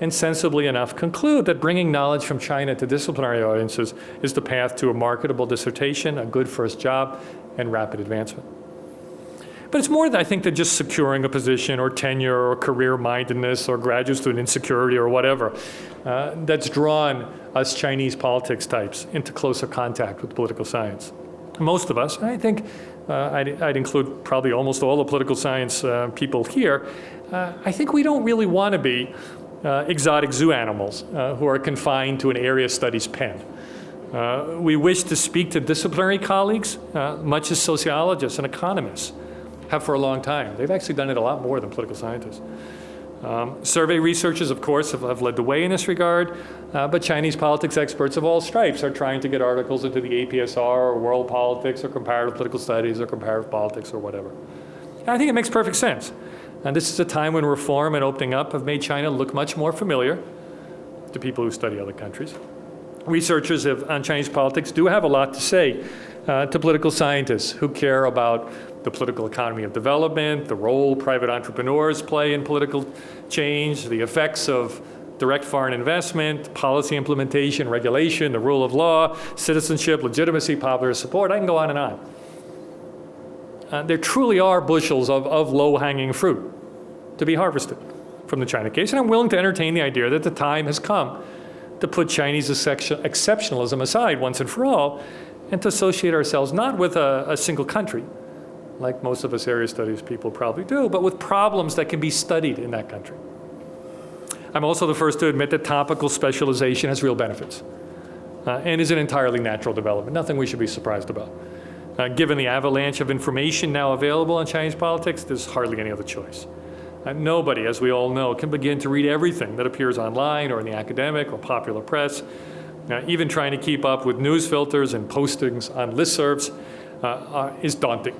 and sensibly enough conclude that bringing knowledge from China to disciplinary audiences is the path to a marketable dissertation, a good first job, and rapid advancement. But it's more, I think, than just securing a position or tenure or career-mindedness or graduate student insecurity or whatever that's drawn us Chinese politics types into closer contact with political science. Most of us, I think I'd include probably almost all the political science people here, I think we don't really want to be exotic zoo animals who are confined to an area studies pen. We wish to speak to disciplinary colleagues, much as sociologists and economists have for a long time. They've actually done it a lot more than political scientists. Survey researchers, of course, have led the way in this regard, but Chinese politics experts of all stripes are trying to get articles into the APSR or world politics or comparative political studies or comparative politics or whatever. And I think it makes perfect sense. And this is a time when reform and opening up have made China look much more familiar to people who study other countries. Researchers on Chinese politics do have a lot to say to political scientists who care about the political economy of development, the role private entrepreneurs play in political change, the effects of direct foreign investment, policy implementation, regulation, the rule of law, citizenship, legitimacy, popular support. I can go on and on. There truly are bushels of low-hanging fruit to be harvested from the China case, and I'm willing to entertain the idea that the time has come to put Chinese exceptionalism aside once and for all, and to associate ourselves not with a single country, like most of us area studies people probably do, but with problems that can be studied in that country. I'm also the first to admit that topical specialization has real benefits and is an entirely natural development, nothing we should be surprised about. Given the avalanche of information now available on Chinese politics, there's hardly any other choice. Nobody, as we all know, can begin to read everything that appears online or in the academic or popular press. Even trying to keep up with news filters and postings on listservs is daunting.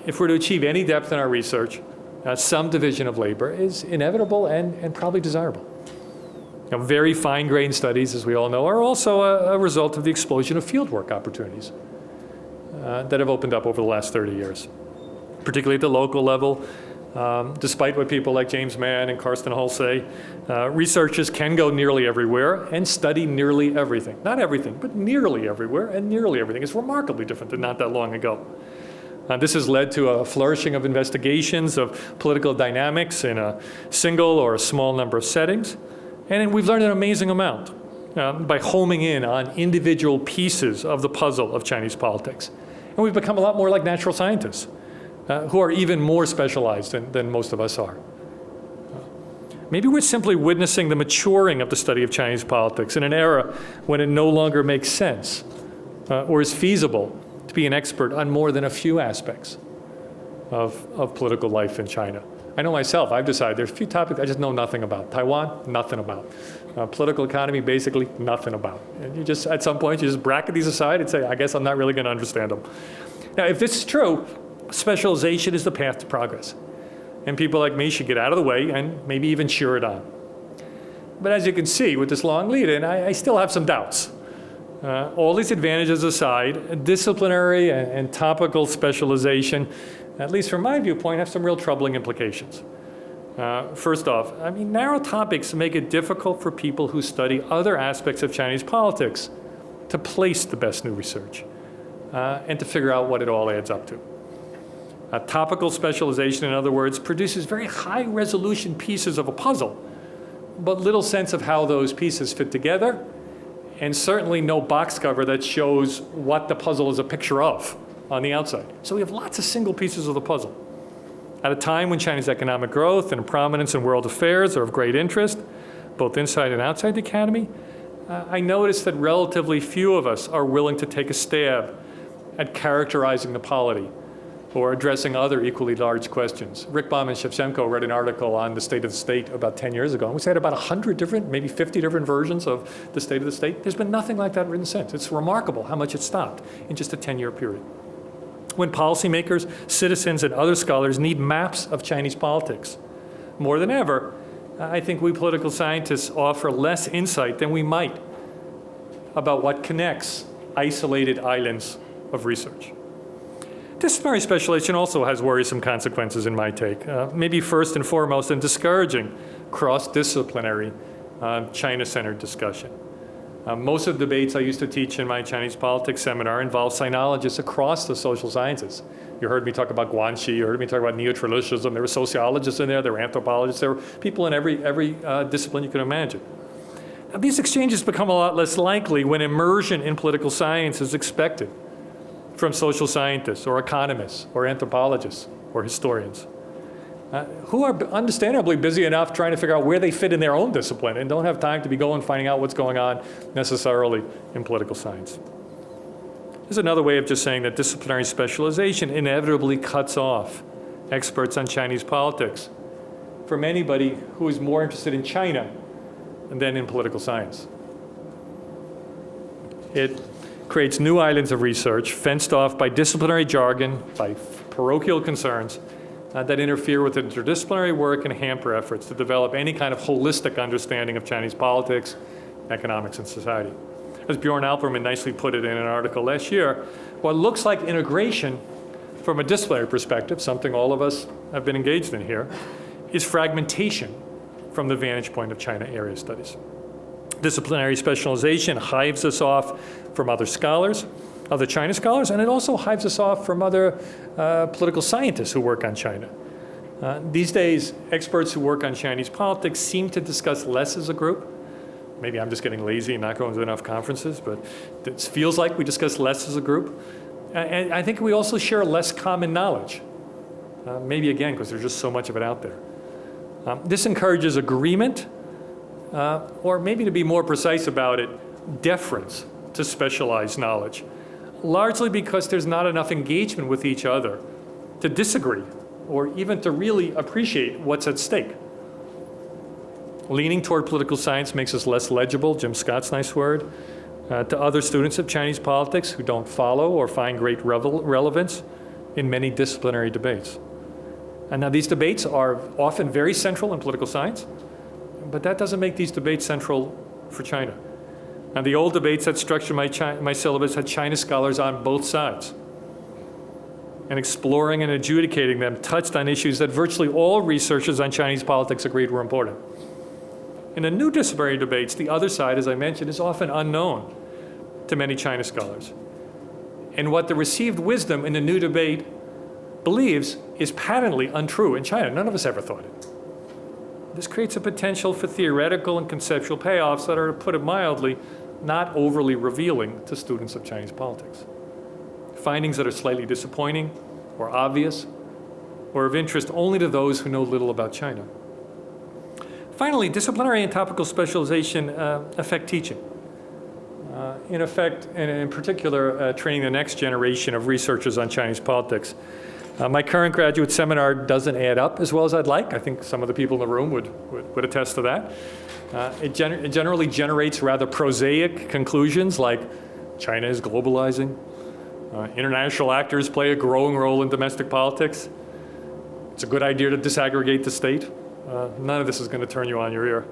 If we're to achieve any depth in our research, some division of labor is inevitable and probably desirable. Very fine-grained studies, as we all know, are also a result of the explosion of fieldwork opportunities that have opened up over the last 30 years, particularly at the local level. Despite what people like James Mann and Karsten Hull say, researchers can go nearly everywhere and study nearly everything. Not everything, but nearly everywhere and nearly everything. It's remarkably different than not that long ago. This has led to a flourishing of investigations of political dynamics in a single or a small number of settings. And we've learned an amazing amount by homing in on individual pieces of the puzzle of Chinese politics. And we've become a lot more like natural scientists, who are even more specialized than most of us are. Maybe we're simply witnessing the maturing of the study of Chinese politics in an era when it no longer makes sense or is feasible to be an expert on more than a few aspects of political life in China. I know myself, I've decided there's a few topics I just know nothing about. Taiwan, nothing about. Political economy, basically nothing about. And you just, at some point, you just bracket these aside and say, I guess I'm not really going to understand them. Now, if this is true, specialization is the path to progress. And people like me should get out of the way and maybe even cheer it on. But as you can see with this long lead-in, I still have some doubts. All these advantages aside, disciplinary and topical specialization, at least from my viewpoint, have some real troubling implications. First off, narrow topics make it difficult for people who study other aspects of Chinese politics to place the best new research and to figure out what it all adds up to. Topical specialization, in other words, produces very high-resolution pieces of a puzzle, but little sense of how those pieces fit together, and certainly no box cover that shows what the puzzle is a picture of on the outside. So we have lots of single pieces of the puzzle. At a time when China's economic growth and prominence in world affairs are of great interest, both inside and outside the academy, I noticed that relatively few of us are willing to take a stab at characterizing the polity or addressing other equally large questions. Rick Baum and Shevchenko read an article on the state of the state about 10 years ago, and we had about 100 different, maybe 50 different versions of the state of the state. There's been nothing like that written since. It's remarkable how much it stopped in just a 10-year period. When policymakers, citizens, and other scholars need maps of Chinese politics, more than ever, I think we political scientists offer less insight than we might about what connects isolated islands of research. Disciplinary specialization also has worrisome consequences in my take, maybe first and foremost in discouraging cross-disciplinary China-centered discussion. Most of the debates I used to teach in my Chinese politics seminar involve sinologists across the social sciences. You heard me talk about Guanxi, you heard me talk about neo-traditionalism, there were sociologists in there were anthropologists, there were people in every discipline you can imagine. Now, these exchanges become a lot less likely when immersion in political science is expected from social scientists or economists or anthropologists or historians who are understandably busy enough trying to figure out where they fit in their own discipline and don't have time to be finding out what's going on necessarily in political science. There's another way of just saying that disciplinary specialization inevitably cuts off experts on Chinese politics from anybody who is more interested in China than in political science. It creates new islands of research fenced off by disciplinary jargon, by parochial concerns, that interfere with interdisciplinary work and hamper efforts to develop any kind of holistic understanding of Chinese politics, economics, and society. As Bjorn Alperman nicely put it in an article last year, what looks like integration from a disciplinary perspective, something all of us have been engaged in here, is fragmentation from the vantage point of China area studies. Disciplinary specialization hives us off from other scholars, other China scholars, and it also hives us off from other political scientists who work on China. These days, experts who work on Chinese politics seem to discuss less as a group. Maybe I'm just getting lazy and not going to enough conferences, but it feels like we discuss less as a group. And I think we also share less common knowledge. Maybe again, because there's just so much of it out there. This encourages agreement, or maybe to be more precise about it, deference to specialized knowledge, largely because there's not enough engagement with each other to disagree or even to really appreciate what's at stake. Leaning toward political science makes us less legible, Jim Scott's nice word, to other students of Chinese politics who don't follow or find great relevance in many disciplinary debates. And now these debates are often very central in political science, but that doesn't make these debates central for China. Now the old debates that structured my syllabus had China scholars on both sides. And exploring and adjudicating them touched on issues that virtually all researchers on Chinese politics agreed were important. In the new disciplinary debates, the other side, as I mentioned, is often unknown to many China scholars. And what the received wisdom in the new debate believes is patently untrue in China. None of us ever thought it. This creates a potential for theoretical and conceptual payoffs that are, to put it mildly, not overly revealing to students of Chinese politics. Findings that are slightly disappointing or obvious or of interest only to those who know little about China. Finally, disciplinary and topical specialization affect teaching. In effect, and in particular, training the next generation of researchers on Chinese politics. My current graduate seminar doesn't add up as well as I'd like. I think some of the people in the room would attest to that. It generally generates rather prosaic conclusions like China is globalizing, international actors play a growing role in domestic politics, it's a good idea to disaggregate the state. None of this is going to turn you on your ear.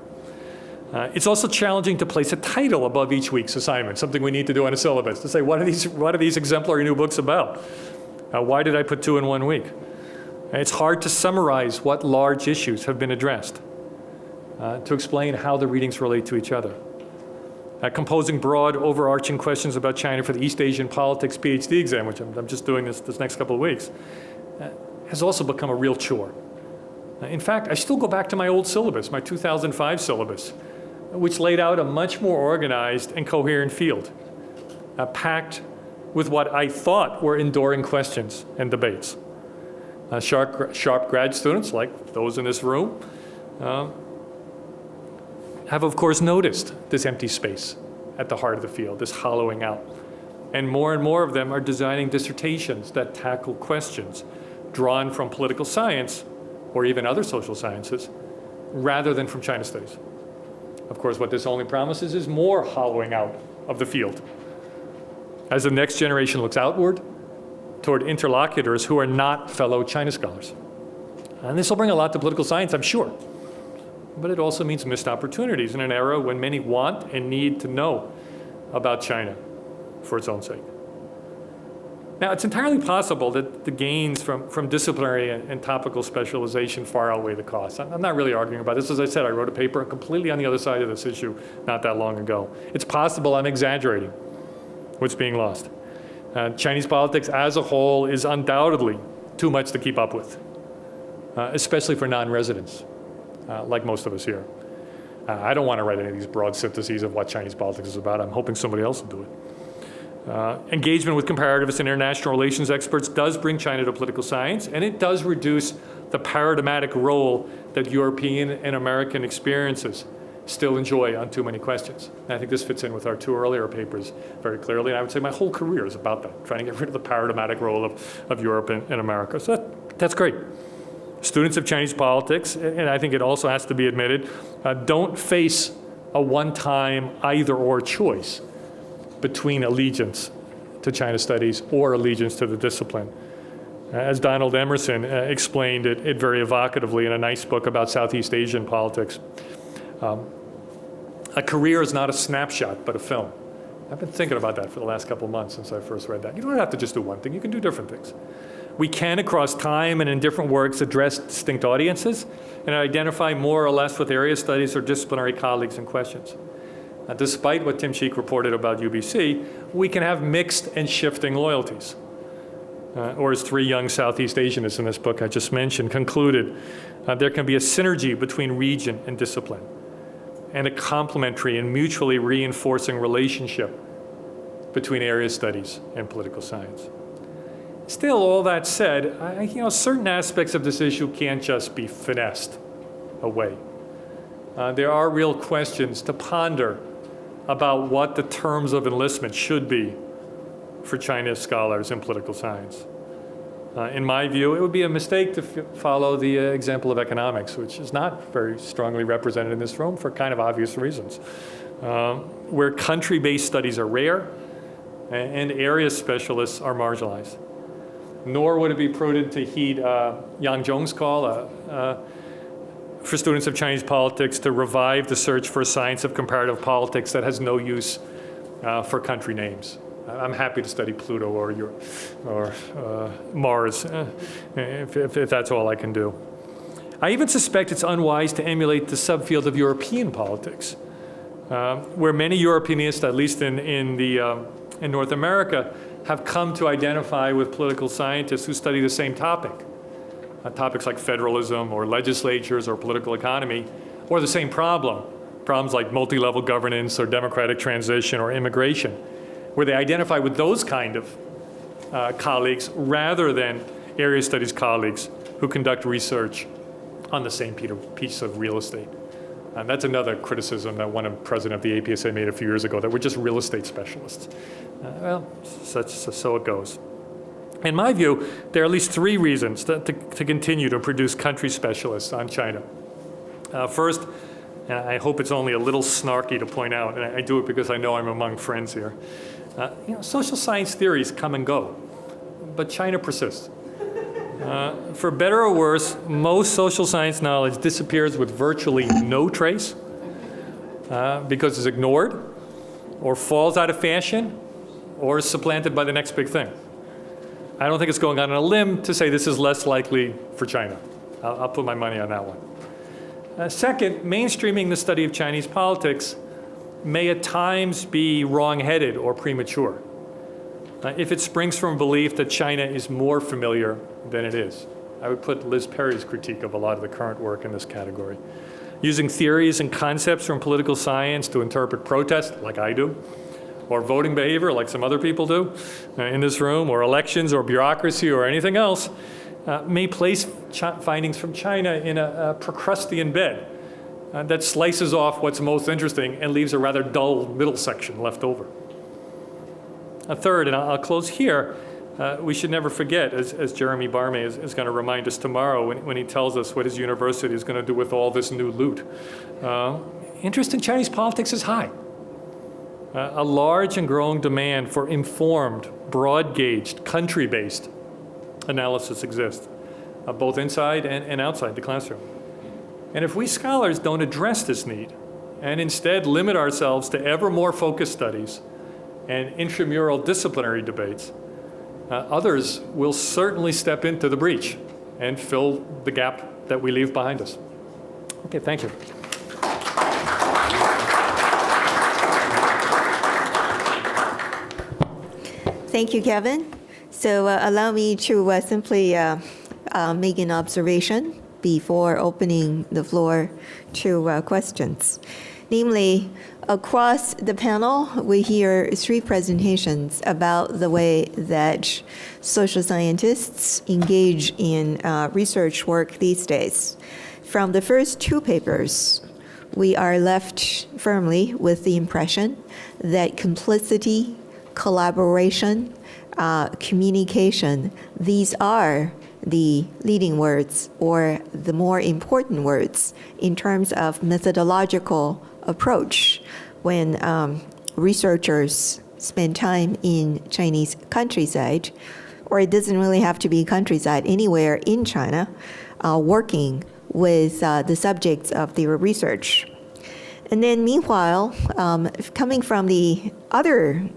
It's also challenging to place a title above each week's assignment, something we need to do on a syllabus, to say, what are these exemplary new books about? Why did I put 2 in 1 week? It's hard to summarize what large issues have been addressed, to explain how the readings relate to each other. Composing broad, overarching questions about China for the East Asian Politics PhD exam, which I'm just doing this next couple of weeks, has also become a real chore. In fact, I still go back to my old syllabus, my 2005 syllabus, which laid out a much more organized and coherent field, packed with what I thought were enduring questions and debates. Sharp grad students, like those in this room, have of course noticed this empty space at the heart of the field, this hollowing out. And more of them are designing dissertations that tackle questions drawn from political science or even other social sciences, rather than from China studies. Of course, what this only promises is more hollowing out of the field as the next generation looks outward toward interlocutors who are not fellow China scholars. And this will bring a lot to political science, I'm sure. But it also means missed opportunities in an era when many want and need to know about China for its own sake. Now, it's entirely possible that the gains from disciplinary and topical specialization far outweigh the costs. I'm not really arguing about this. As I said, I wrote a paper completely on the other side of this issue not that long ago. It's possible I'm exaggerating what's being lost. Chinese politics as a whole is undoubtedly too much to keep up with, especially for non-residents, like most of us here. I don't want to write any of these broad syntheses of what Chinese politics is about. I'm hoping somebody else will do it. Engagement with comparativists and international relations experts does bring China to political science, and it does reduce the paradigmatic role that European and American experiences still enjoy on too many questions. And I think this fits in with our 2 earlier papers very clearly, and I would say my whole career is about that, trying to get rid of the paradigmatic role of Europe and America. So that's great. Students of Chinese politics, and I think it also has to be admitted, don't face a one-time either-or choice between allegiance to China studies or allegiance to the discipline. As Donald Emerson explained it very evocatively in a nice book about Southeast Asian politics, a career is not a snapshot, but a film. I've been thinking about that for the last couple of months since I first read that. You don't have to just do one thing, you can do different things. We can, across time and in different works, address distinct audiences and identify more or less with area studies or disciplinary colleagues and questions. Despite what Tim Sheik reported about UBC, we can have mixed and shifting loyalties. Or as three young Southeast Asianists in this book I just mentioned concluded, there can be a synergy between region and discipline, and a complementary and mutually reinforcing relationship between area studies and political science. Still, all that said, certain aspects of this issue can't just be finessed away. There are real questions to ponder about what the terms of enlistment should be for Chinese scholars in political science. In my view, it would be a mistake to follow the example of economics, which is not very strongly represented in this room for kind of obvious reasons, where country-based studies are rare and area specialists are marginalized. Nor would it be prudent to heed Yang Zhong's call for students of Chinese politics to revive the search for a science of comparative politics that has no use for country names. I'm happy to study Pluto or Mars, if that's all I can do. I even suspect it's unwise to emulate the subfield of European politics, where many Europeanists, at least in North America, have come to identify with political scientists who study the same topic, topics like federalism or legislatures or political economy, or the same problems like multi-level governance or democratic transition or immigration, where they identify with those kind of colleagues rather than area studies colleagues who conduct research on the same piece of real estate. And that's another criticism that one president of the APSA made a few years ago, that we're just real estate specialists. Well, so it goes. In my view, there are at least three reasons to continue to produce country specialists on China. First, and I hope it's only a little snarky to point out, and I do it because I know I'm among friends here, social science theories come and go, but China persists. For better or worse, most social science knowledge disappears with virtually no trace because it's ignored or falls out of fashion or is supplanted by the next big thing. I don't think it's going on a limb to say this is less likely for China. I'll put my money on that one. Second, mainstreaming the study of Chinese politics may at times be wrong-headed or premature if it springs from a belief that China is more familiar than it is. I would put Liz Perry's critique of a lot of the current work in this category. Using theories and concepts from political science to interpret protest, like I do, or voting behavior, like some other people do in this room, or elections, or bureaucracy, or anything else, may place findings from China in a Procrustean bed that slices off what's most interesting and leaves a rather dull middle section left over. A third, and I'll close here, we should never forget, as Jeremy Barmay is going to remind us tomorrow when he tells us what his university is going to do with all this new loot. Interest in Chinese politics is high. A large and growing demand for informed, broad-gauged, country-based analysis exists, both inside and outside the classroom. And if we scholars don't address this need and instead limit ourselves to ever more focused studies and intramural disciplinary debates, others will certainly step into the breach and fill the gap that we leave behind us. Okay, thank you. Thank you, Kevin. So allow me to simply make an observation before opening the floor to questions. Namely, across the panel, we hear three presentations about the way that social scientists engage in research work these days. From the first two papers, we are left firmly with the impression that complicity, collaboration, communication, these are the leading words or the more important words in terms of methodological approach when researchers spend time in Chinese countryside or it doesn't really have to be countryside, anywhere in China, working with the subjects of their research. And then meanwhile, coming from the other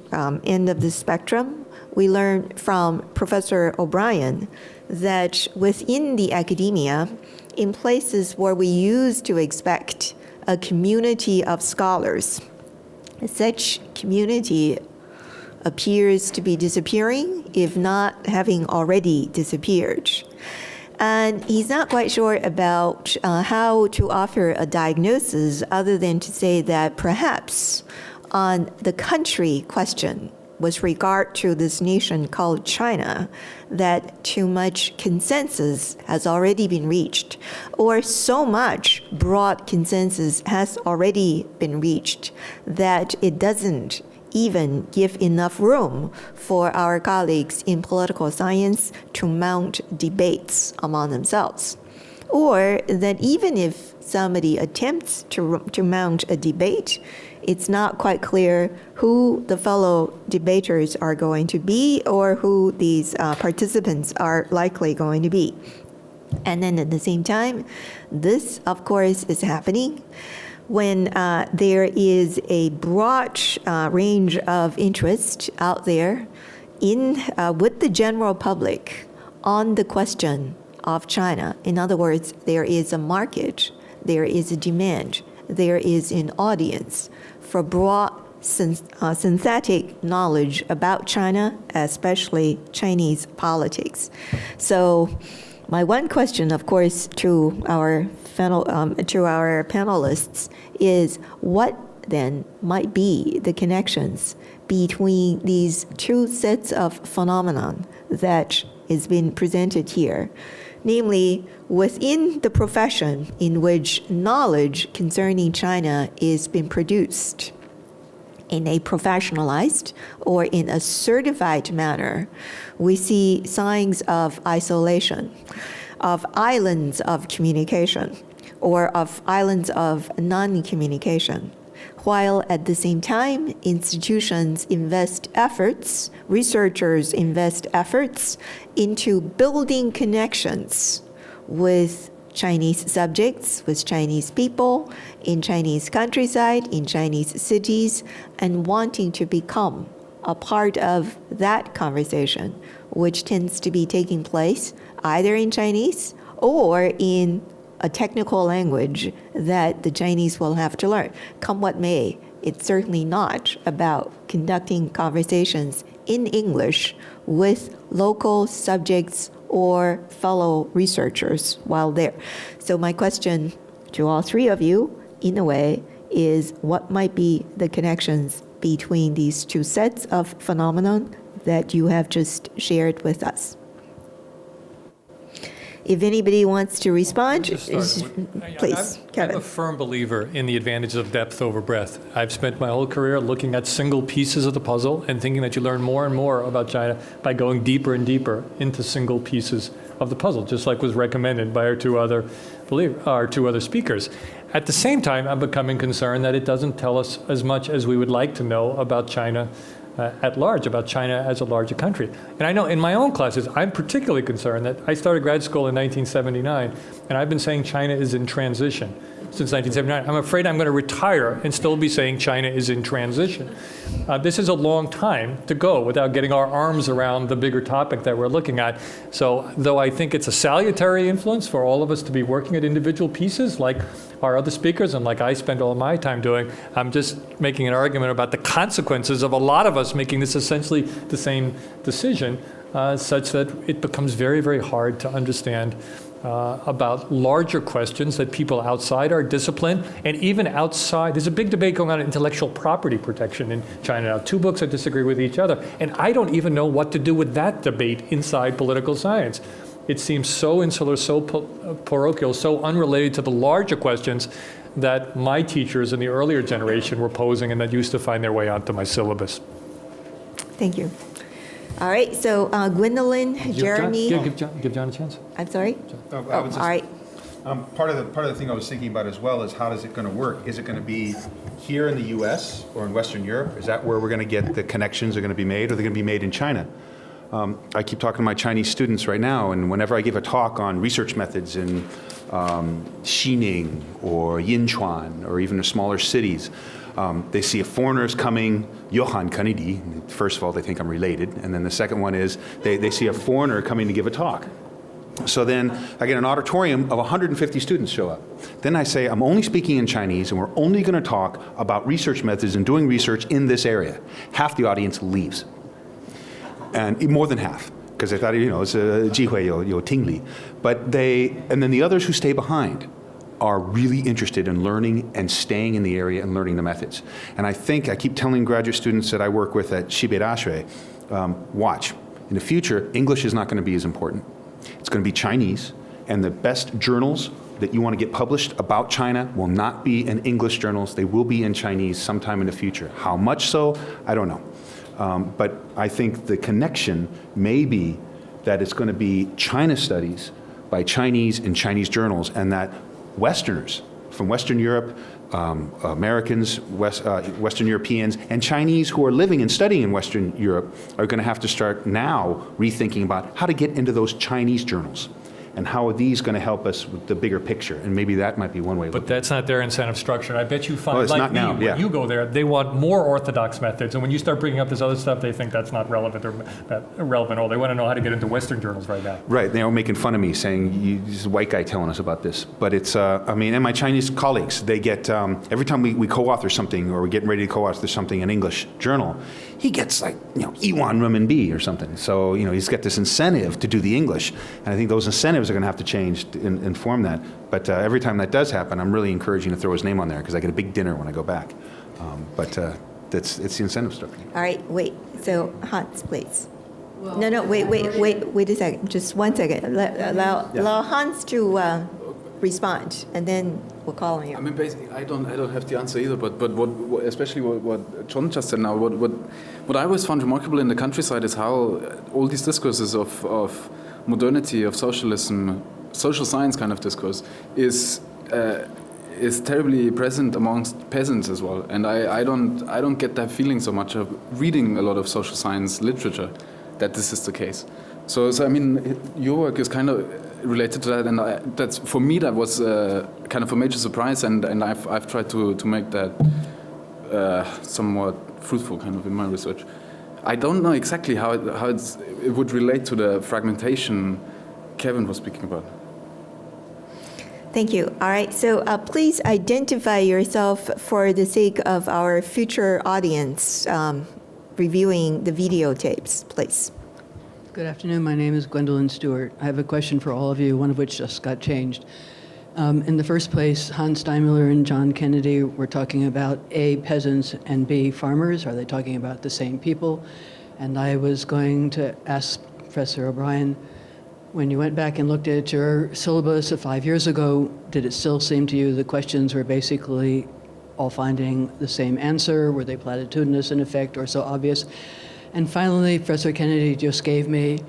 end of the spectrum, we learned from Professor OBrien that within the academia, in places where we used to expect a community of scholars, such community appears to be disappearing, if not having already disappeared. And he's not quite sure about how to offer a diagnosis other than to say that perhaps on the country question with regard to this nation called China, that too much consensus has already been reached, or so much broad consensus has already been reached that it doesn't even give enough room for our colleagues in political science to mount debates among themselves. Or that even if somebody attempts to mount a debate, it's not quite clear who the fellow debaters are going to be or who these participants are likely going to be. And then at the same time, this, of course, is happening when there is a broad range of interest out there with the general public on the question of China. In other words, there is a market, there is a demand, there is an audience for broad synthetic knowledge about China, especially Chinese politics. So my one question, of course, to our panelists is what then might be the connections between these two sets of phenomenon that is being presented here, namely within the profession in which knowledge concerning China is being produced in a professionalized or in a certified manner, we see signs of isolation, of islands of communication, or of islands of non-communication, while at the same time, institutions invest efforts, researchers invest efforts into building connections with Chinese subjects, with Chinese people, in Chinese countryside, in Chinese cities, and wanting to become a part of that conversation, which tends to be taking place either in Chinese or in a technical language that the Chinese will have to learn. Come what may, it's certainly not about conducting conversations in English with local subjects or fellow researchers while there. So my question to all three of you, in a way, is what might be the connections between these two sets of phenomenon that you have just shared with us? If anybody wants to respond, please, Kevin. I'm a firm believer in the advantages of depth over breadth. I've spent my whole career looking at single pieces of the puzzle and thinking that you learn more and more about China by going deeper and deeper into single pieces of the puzzle, just like was recommended by our two other speakers. At the same time, I'm becoming concerned that it doesn't tell us as much as we would like to know about China at large, about China as a larger country. And I know in my own classes, I'm particularly concerned that I started grad school in 1979, and I've been saying China is in transition since 1979. I'm afraid I'm going to retire and still be saying China is in transition. This is a long time to go without getting our arms around the bigger topic that we're looking at. So though I think it's a salutary influence for all of us to be working at individual pieces like our other speakers and like I spend all my time doing, I'm just making an argument about the consequences of a lot of us making this essentially the same decision, such that it becomes very, very hard to understand about larger questions that people outside our discipline and even outside. There's a big debate going on intellectual property protection in China now. Two books that disagree with each other. And I don't even know what to do with that debate inside political science. It seems so insular, so parochial, so unrelated to the larger questions that my teachers in the earlier generation were posing and that used to find their way onto my syllabus. Thank you. All right, so Gwendolyn, Jeremy. Give John a chance. I'm sorry? I was just, all right. part of the thing I was thinking about as well is how is it going to work? Is it going to be here in the U.S. or in Western Europe? Is that where we're going to get the connections are going to be made, or are they going to be made in China? I keep talking to my Chinese students right now, and whenever I give a talk on research methods in Xining or Yinchuan or even the smaller cities, they see a foreigner is coming, Johann Kennedy. First of all, they think I'm related. And then the second one is they see a foreigner coming to give a talk. So then I get an auditorium of 150 students show up. Then I say, I'm only speaking in Chinese, and we're only going to talk about research methods and doing research in this area. Half the audience leaves. And more than half, because they thought, it's a 机会有听力. But and then the others who stay behind are really interested in learning and staying in the area and learning the methods. And I keep telling graduate students that I work with at Xibei Daxue, watch, in the future, English is not going to be as important. It's going to be Chinese, and the best journals that you want to get published about China will not be in English journals. They will be in Chinese sometime in the future. How much so, I don't know. But I think the connection may be that it's going to be China studies by Chinese in Chinese journals, and that Westerners from Western Europe, Americans, Western Europeans, and Chinese who are living and studying in Western Europe are going to have to start now rethinking about how to get into those Chinese journals. And how are these going to help us with the bigger picture? And maybe that might be one way. But that's not their incentive structure. I bet you find, it's like not me, now, yeah. when you go there, they want more orthodox methods. And when you start bringing up this other stuff, they think that's not relevant or that irrelevant. Or they want to know how to get into Western journals right now. Right. They are making fun of me, saying, this is a white guy telling us about this. But it's, and my Chinese colleagues, they get, every time we co-author something, or we're getting ready to co-author something in English journal, he gets Iwan renminbi or something. So, he's got this incentive to do the English. And I think those incentives are going to have to change to inform that. But every time that does happen, I'm really encouraging to throw his name on there because I get a big dinner when I go back. But it's the incentive structure. All right, wait. So Hans, please. No, wait a second. Just 1 second. Allow Hans to respond, and then we'll call on you. I mean, basically, I don't have the answer either. But what especially what John just said now, what I always found remarkable in the countryside is how all these discourses of modernity, of socialism, social science kind of discourse is terribly present amongst peasants as well. And I don't get that feeling so much of reading a lot of social science literature that this is the case. So I mean, your work is kind of related to that, and that's, for me, that was kind of a major surprise, and I've tried to make that somewhat fruitful kind of in my research. I don't know exactly how it would relate to the fragmentation Kevin was speaking about. Thank you. All right, so please identify yourself for the sake of our future audience reviewing the videotapes, please. Good afternoon. My name is Gwendolyn Stewart. I have a question for all of you, one of which just got changed. In the first place, Hans Steinmüller and John Kennedy were talking about A, peasants, and B, farmers. Are they talking about the same people? And I was going to ask Professor O'Brien, when you went back and looked at your syllabus of 5 years ago, did it still seem to you the questions were basically all finding the same answer? Were they platitudinous in effect or so obvious? And finally, Professor Kennedy just gave me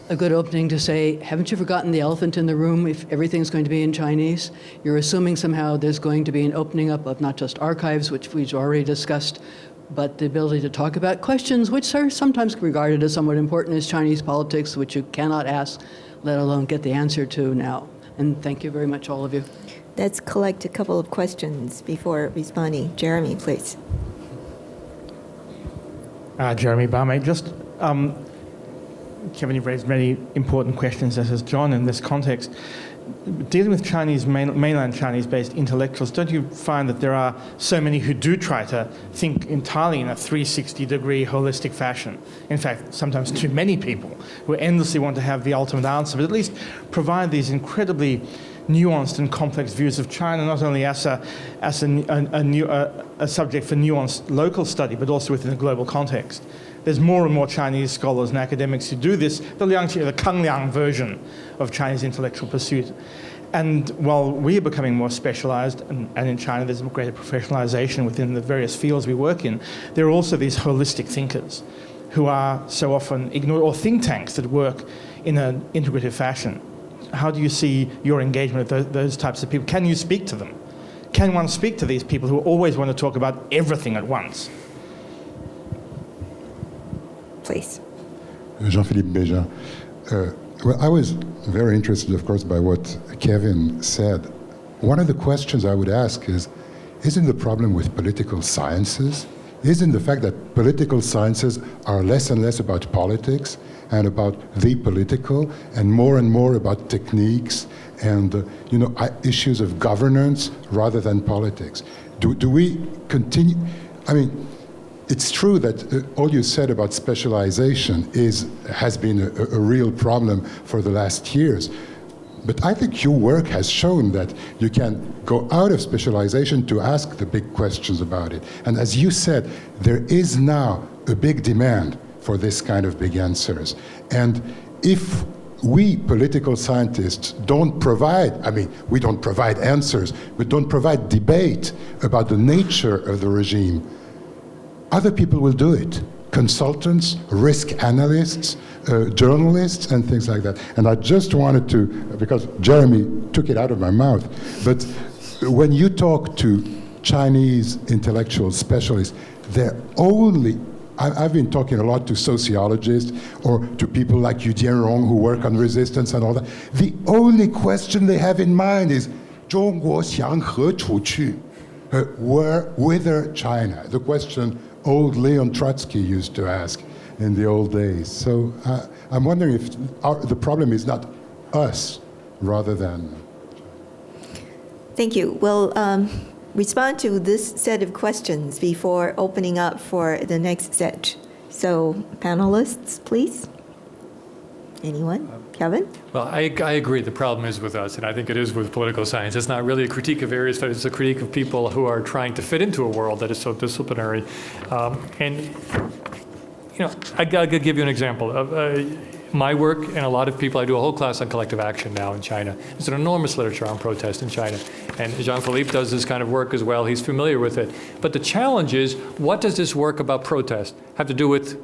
a good opening to say, haven't you forgotten the elephant in the room if everything's going to be in Chinese? You're assuming somehow there's going to be an opening up of not just archives, which we've already discussed, but the ability to talk about questions which are sometimes regarded as somewhat important as Chinese politics, which you cannot ask, let alone get the answer to now. And thank you very much, all of you. Let's collect a couple of questions before responding. Jeremy, please. Jeremy Barmate, just Kevin, you've raised many important questions, as has John, in this context. Dealing with Chinese, mainland Chinese-based intellectuals, don't you find that there are so many who do try to think entirely in a 360-degree holistic fashion? In fact, sometimes too many people who endlessly want to have the ultimate answer, but at least provide these incredibly nuanced and complex views of China, not only as a subject for nuanced local study, but also within a global context. There's more and more Chinese scholars and academics who do this, the Kangliang version of Chinese intellectual pursuit. And while we are becoming more specialized, and in China there's greater professionalization within the various fields we work in, there are also these holistic thinkers who are so often ignored, or think tanks that work in an integrative fashion. How do you see your engagement with those types of people? Can you speak to them? Can one speak to these people who always want to talk about everything at once? Please. Jean-Philippe Béja. Well, I was very interested, of course, by what Kevin said. One of the questions I would ask is, isn't the problem with political sciences? Isn't the fact that political sciences are less and less about politics and about the political and more about techniques and issues of governance rather than politics? Do we continue? I mean, it's true that all you said about specialization has been a real problem for the last years. But I think your work has shown that you can go out of specialization to ask the big questions about it. And as you said, there is now a big demand for this kind of big answers. And if we political scientists don't provide, we don't provide answers, but don't provide debate about the nature of the regime, other people will do it. Consultants, risk analysts, journalists, and things like that. And I just wanted to, because Jeremy took it out of my mouth, but when you talk to Chinese intellectual specialists, they're only, I've been talking a lot to sociologists or to people like Yu Jianrong who work on resistance and all that. The only question they have in mind is, 中国想何处去? Whither China? The question old Leon Trotsky used to ask in the old days. So I'm wondering if the problem is not us rather than... Thank you. We'll respond to this set of questions before opening up for the next set. So panelists, please. Anyone? Kevin? Well, I agree. The problem is with us, and I think it is with political science. It's not really a critique of area studies. It's a critique of people who are trying to fit into a world that is so disciplinary. I could give you an example of my work and a lot of people. I do a whole class on collective action now in China. There's an enormous literature on protest in China. And Jean-Philippe does this kind of work as well. He's familiar with it. But the challenge is, what does this work about protest have to do with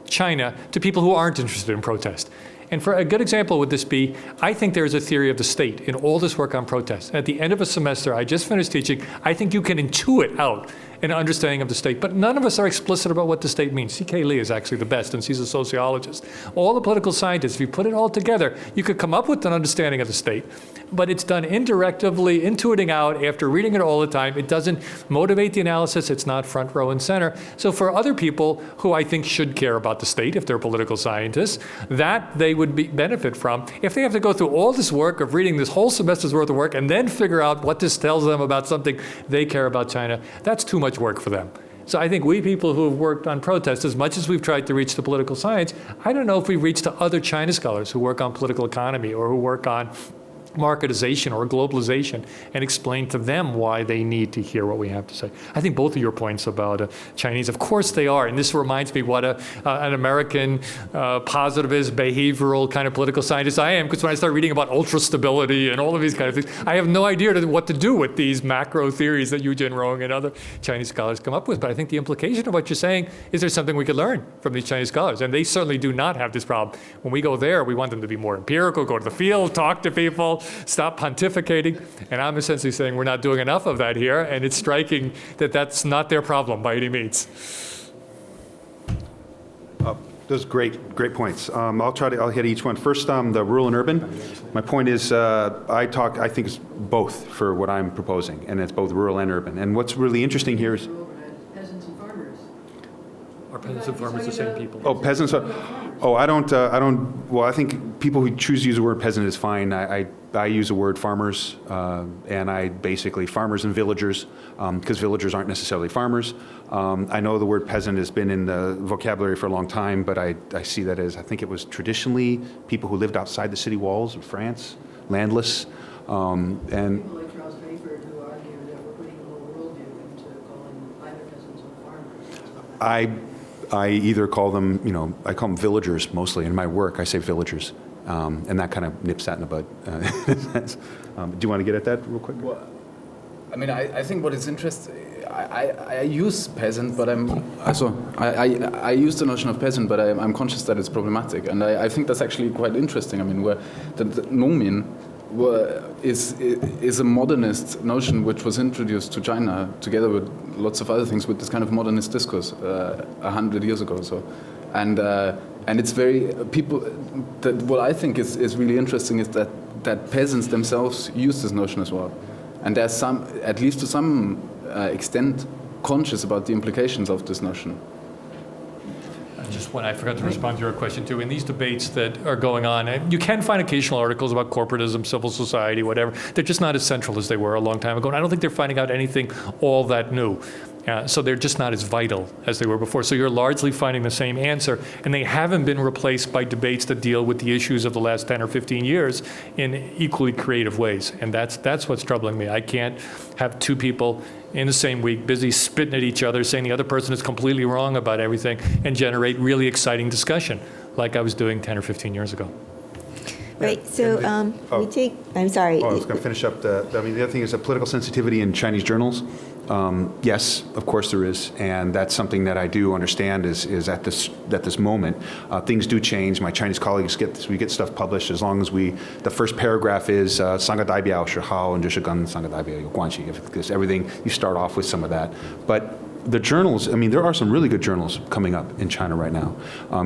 China to people who aren't interested in protest? And for a good example would this be, I think there is a theory of the state in all this work on protest. At the end of a semester, I just finished teaching, I think you can intuit out an understanding of the state, but none of us are explicit about what the state means. C.K. Lee is actually the best, and she's a sociologist. All the political scientists, if you put it all together, you could come up with an understanding of the state, but it's done indirectly, intuiting out after reading it all the time. It doesn't motivate the analysis. It's not front row and center. So for other people who I think should care about the state, if they're political scientists, that they would benefit from. If they have to go through all this work of reading this whole semester's worth of work and then figure out what this tells them about something they care about China, that's too much work for them. So I think we people who have worked on protest, as much as we've tried to reach the political science, I don't know if we've reached to other China scholars who work on political economy or who work on marketization or globalization and explain to them why they need to hear what we have to say. I think both of your points about Chinese, of course they are, and this reminds me what an American positivist, behavioral kind of political scientist I am, because when I start reading about ultra stability and all of these kind of things, I have no idea what to do with these macro theories that Yu Jianrong and other Chinese scholars come up with. But I think the implication of what you're saying is there's something we could learn from these Chinese scholars, and they certainly do not have this problem. When we go there, we want them to be more empirical, go to the field, talk to people, stop pontificating, and I'm essentially saying we're not doing enough of that here, and it's striking that that's not their problem by any means. Those great points. I'll hit each one. First, the rural and urban. My point is, I think it's both for what I'm proposing, and it's both rural and urban. And what's really interesting here is peasants and farmers. Are peasants and farmers the same people? Oh, peasants. Oh, I don't. Well, I think people who choose to use the word peasant is fine. I use the word farmers, and I basically farmers and villagers, because villagers aren't necessarily farmers. I know the word peasant has been in the vocabulary for a long time, but I see that as, I think it was traditionally people who lived outside the city walls of France, landless, and People like Charles Bedford who argue that we're putting a whole worldview into calling either peasants or farmers. I either call them, I call them villagers mostly. In my work, I say villagers. And that kind of nips that in the bud. Do you want to get at that real quick? Well, I mean, I think what is interesting, I use peasant, but I use the notion of peasant, but I'm conscious that it's problematic, and I think that's actually quite interesting. I mean, where the nomin is a modernist notion which was introduced to China together with lots of other things with this kind of modernist discourse 100 years ago. So, and And it's very, what I think is really interesting is that peasants themselves use this notion as well. And they're at least to some extent, conscious about the implications of this notion. Just one, I forgot to respond to your question too. In these debates that are going on, you can find occasional articles about corporatism, civil society, whatever. They're just not as central as they were a long time ago. And I don't think they're finding out anything all that new. So they're just not as vital as they were before. So you're largely finding the same answer, and they haven't been replaced by debates that deal with the issues of the last 10 or 15 years in equally creative ways. And that's what's troubling me. I can't have two people in the same week busy spitting at each other, saying the other person is completely wrong about everything, and generate really exciting discussion like I was doing 10 or 15 years ago. Right, so we take, I'm sorry. I was going to finish up the other thing is the political sensitivity in Chinese journals. Yes, of course there is, and that's something that I do understand is at this moment. Things do change. My Chinese colleagues we get stuff published as long as the first paragraph is 三个代表是好，and 就是跟三个代表有关系. Because everything, you start off with some of that. But the journals, I mean, there are some really good journals coming up in China right now,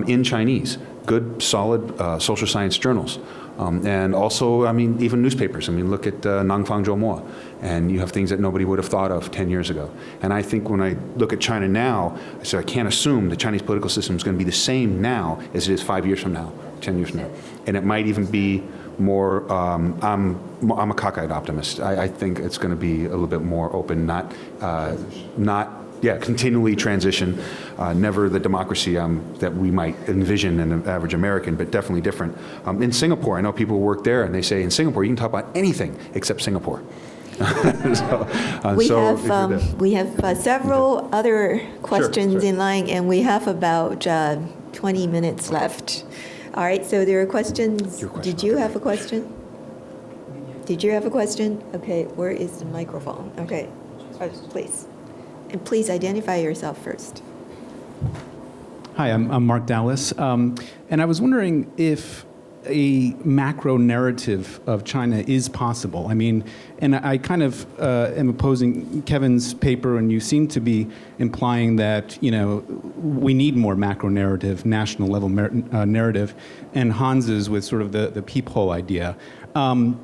in Chinese, good, solid social science journals. And also, I mean, even newspapers. I mean, look at Nangfang Zhoumo, and you have things that nobody would have thought of 10 years ago. And I think when I look at China now, I can't assume the Chinese political system is going to be the same now as it is 5 years from now, 10 years from now. And it might even be more, I'm a cockeyed optimist. I think it's going to be a little bit more open, not continually transition, never the democracy that we might envision in an average American, but definitely different. In Singapore, I know people who work there, and they say in Singapore you can talk about anything except Singapore. We have several other questions in line, and we have about 20 minutes left. All right, so there are questions. Did you have a question? Did you have a question? Okay, where is the microphone? Okay, please. And please identify yourself first. Hi, I'm Mark Dallas. And I was wondering if a macro narrative of China is possible. I mean, and I kind of am opposing Kevin's paper, and you seem to be implying that, you know, we need more macro narrative, national level narrative, and Hans's with sort of the peephole idea. And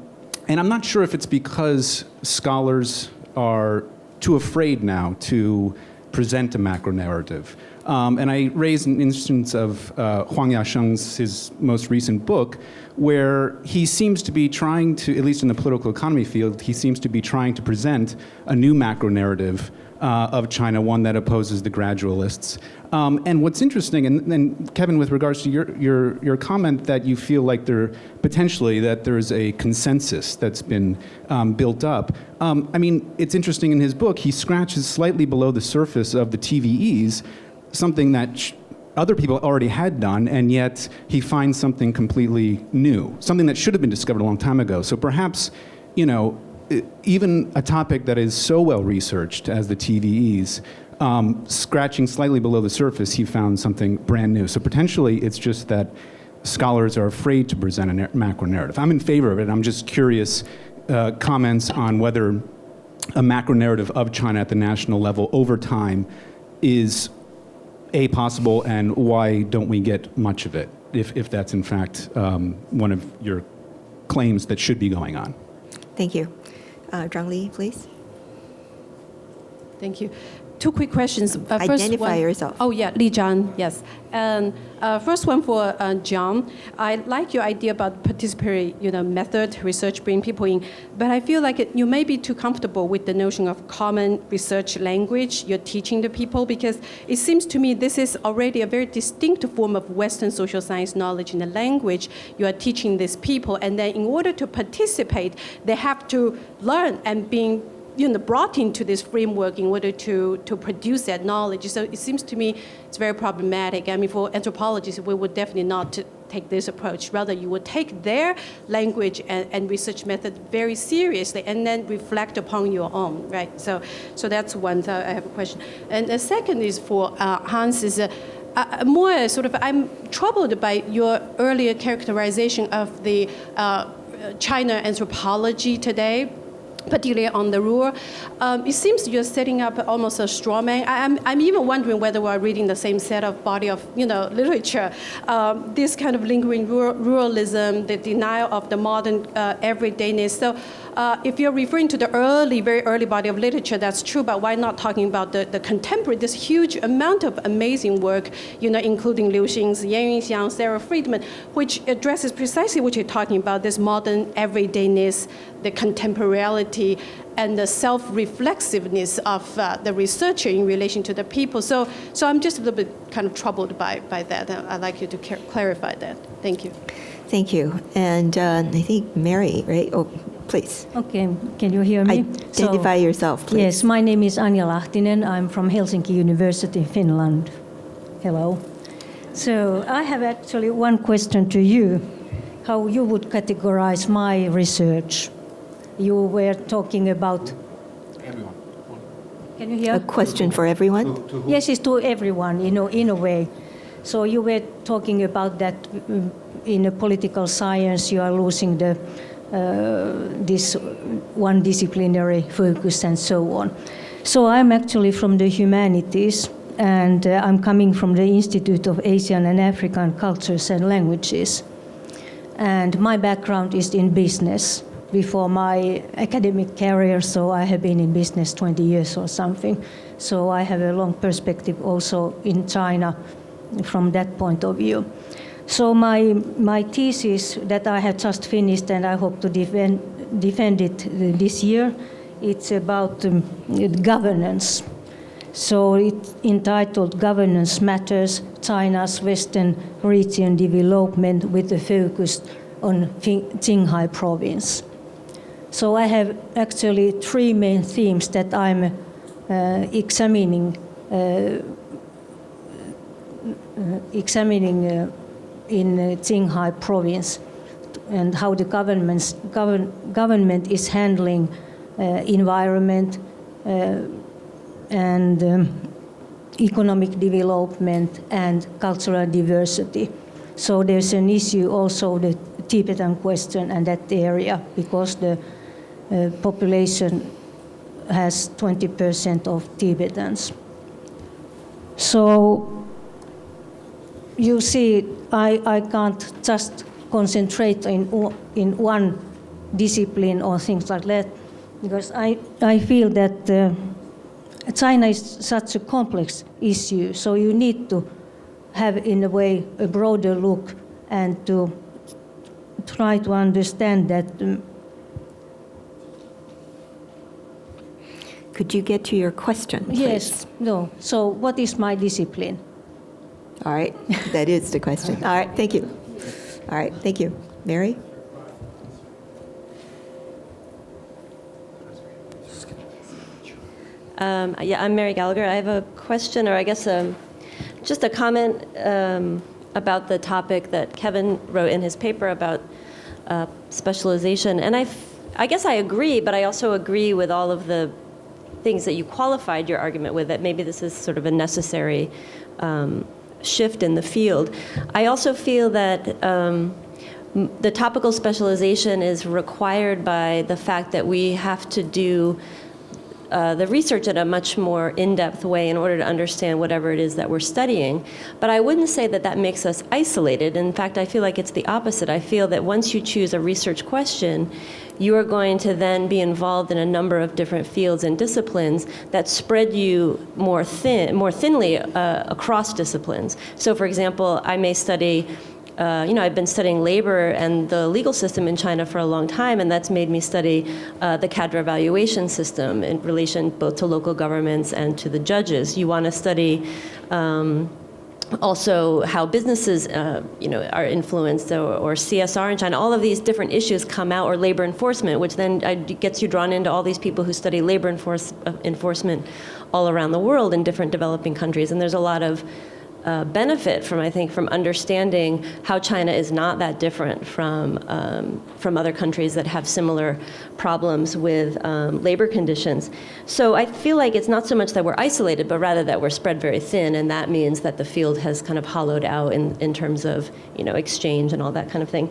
I'm not sure if it's because scholars are too afraid now to present a macro narrative. And I raised an instance of Huang Yasheng's, his most recent book, where he seems to be trying to, at least in the political economy field, he seems to be trying to present a new macro narrative of China, one that opposes the gradualists. And what's interesting, and Kevin, with regards to your comment that you feel like there's a consensus that's been built up. I mean, it's interesting in his book, he scratches slightly below the surface of the TVEs, something that other people already had done, and yet he finds something completely new, something that should have been discovered a long time ago. So perhaps, you know, even a topic that is so well researched as the TVEs, scratching slightly below the surface, he found something brand new. So potentially it's just that scholars are afraid to present a macro narrative. I'm in favor of it. I'm just curious, comments on whether a macro narrative of China at the national level over time is possible, and why don't we get much of it, if that's in fact one of your claims that should be going on. Thank you. Zhang Li, please. Thank you. Two quick questions. Identify yourself. Oh, yeah, Li Zhang, yes. And first one for John. I like your idea about participatory, method, research, bring people in, but I feel like you may be too comfortable with the notion of common research language you're teaching the people, because it seems to me this is already a very distinct form of Western social science knowledge in the language you are teaching these people, and then in order to participate, they have to learn and being brought into this framework in order to produce that knowledge. So it seems to me it's very problematic. I mean, for anthropologists, we would definitely not take this approach. Rather, you would take their language and research method very seriously and then reflect upon your own, right? So that's one. So I have a question. And the second is for Hans, is more sort of, I'm troubled by your earlier characterization of the China anthropology today. particularly on the rural. It seems you're setting up almost a straw man. I'm even wondering whether we're reading the same set of body of literature. This kind of lingering ruralism, the denial of the modern everydayness. So if you're referring to the very early body of literature, that's true, but why not talking about the contemporary, this huge amount of amazing work, including Liu Xin's Xian, Sarah Friedman, which addresses precisely what you're talking about, this modern everydayness, the contemporality, and the self-reflexiveness of the researcher in relation to the people. So I'm just a little bit kind of troubled by that. I'd like you to clarify that. Thank you. Thank you. And I think Mary, right? Oh, please. Okay, can you hear me? Identify yourself, please. Yes, my name is Anja Lahtinen. I'm from Helsinki University, Finland. Hello. So I have actually one question to you, how you would categorize my research. You were talking about... Everyone. Can you hear? A question for everyone? Yes, it's to everyone, in a way. So you were talking about that in a political science you are losing this one disciplinary focus and so on. So I'm actually from the humanities, and I'm coming from the Institute of Asian and African Cultures and Languages. And my background is in business. Before my academic career, so I have been in business 20 years or something. So I have a long perspective also in China from that point of view. So my thesis that I have just finished, and I hope to defend it this year, it's about governance. So it's entitled Governance Matters, China's Western Region Development with a focus on Qinghai province. So I have actually three main themes that I'm examining in Qinghai province, and how the government is handling environment and economic development and cultural diversity. So there's an issue also, the Tibetan question and that area, because the population has 20% of Tibetans. So you see, I can't just concentrate in one discipline or things like that, because I feel that China is such a complex issue, so you need to have, in a way, a broader look and to try to understand that. Could you get to your question, please? Yes, no. So what is my discipline? All right, that is the question. All right, thank you. All right, thank you. Mary? Yeah, I'm Mary Gallagher. I have a question, or I guess just a comment about the topic that Kevin wrote in his paper about specialization. And I guess I agree, but I also agree with all of the things that you qualified your argument with, that maybe this is sort of a necessary shift in the field. I also feel that the topical specialization is required by the fact that we have to do the research in a much more in-depth way in order to understand whatever it is that we're studying. But I wouldn't say that that makes us isolated. In fact, I feel like it's the opposite. I feel that once you choose a research question, you are going to then be involved in a number of different fields and disciplines that spread you more thinly across disciplines. So for example, I may study I've been studying labor and the legal system in China for a long time, and that's made me study the cadre evaluation system in relation both to local governments and to the judges. You want to study also how businesses are influenced, or CSR in China. All of these different issues come out, or labor enforcement, which then gets you drawn into all these people who study labor enforcement all around the world in different developing countries. And there's a lot of benefit from understanding how China is not that different from other countries that have similar problems with labor conditions. So I feel like it's not so much that we're isolated, but rather that we're spread very thin, and that means that the field has kind of hollowed out in terms of exchange and all that kind of thing.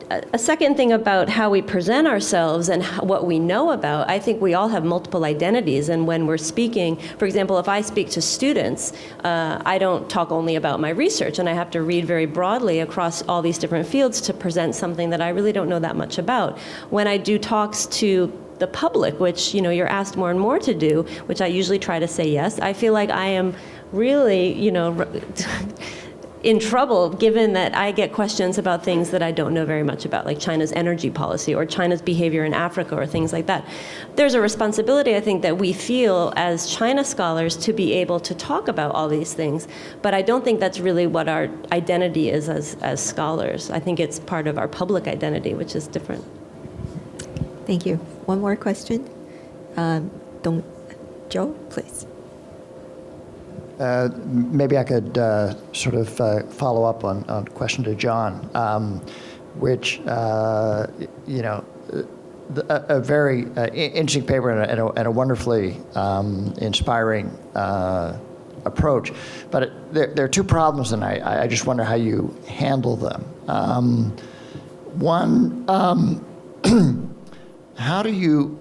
a second thing about how we present ourselves and what we know about, I think we all have multiple identities. And when we're speaking, for example, if I speak to students, I don't talk only about my research, and I have to read very broadly across all these different fields to present something that I really don't know that much about. When I do talks to the public, which you're asked more and more to do, which I usually try to say yes, I feel like I am really, in trouble, given that I get questions about things that I don't know very much about, like China's energy policy or China's behavior in Africa or things like that. There's a responsibility, I think, that we feel as China scholars to be able to talk about all these things, but I don't think that's really what our identity is as scholars. I think it's part of our public identity, which is different. Thank you. One more question. Joe, please. Maybe I could sort of follow up on a question to John, which, a very interesting paper and a wonderfully inspiring approach. But there are two problems, and I just wonder how you handle them. One, how do you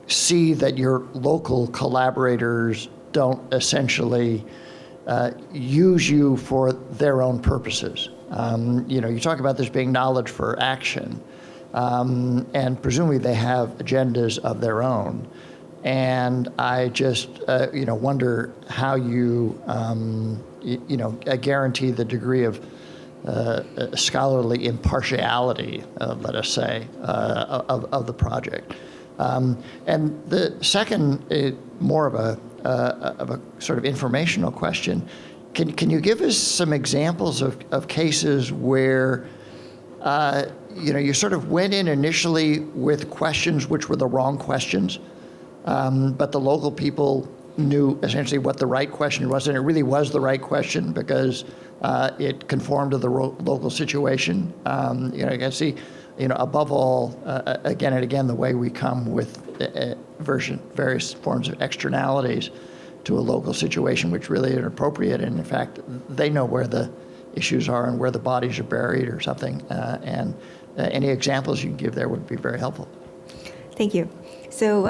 see that your local collaborators don't essentially use you for their own purposes? You talk about this being knowledge for action, and presumably they have agendas of their own. And I just, wonder how you, guarantee the degree of scholarly impartiality, let us say, of the project. And the second, more of a sort of informational question. Can you give us some examples of cases where you sort of went in initially with questions which were the wrong questions, but the local people knew essentially what the right question was, and it really was the right question because it conformed to the local situation. I can see, above all, again and again, the way we come with various forms of externalities to a local situation, which really are appropriate, and in fact, they know where the issues are and where the bodies are buried or something. And any examples you can give there would be very helpful. Thank you. So,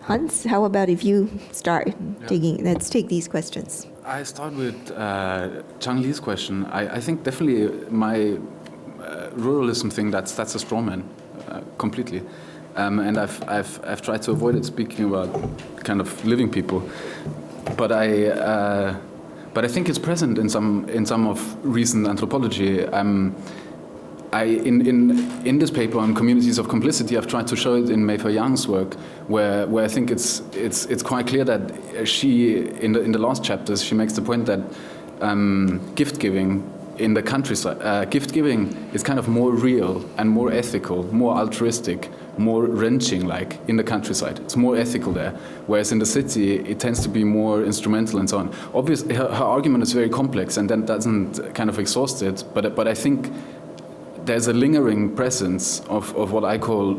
Hans, how about if you start digging? Let's take these questions. I start with Chang Li's question. I think definitely my ruralism thing, that's a straw man, completely. And I've tried to avoid it, speaking about kind of living people, but I think it's present in some of recent anthropology. In this paper on communities of complicity, I've tried to show it in Mei-Fei Yang's work, where I think it's quite clear that she in the last chapters she makes the point that gift giving in the countryside, gift giving is kind of more real and more ethical, more altruistic, more wrenching, like in the countryside. It's more ethical there, whereas in the city it tends to be more instrumental and so on. Obviously, her argument is very complex and then doesn't kind of exhaust it, but I think there's a lingering presence of what I call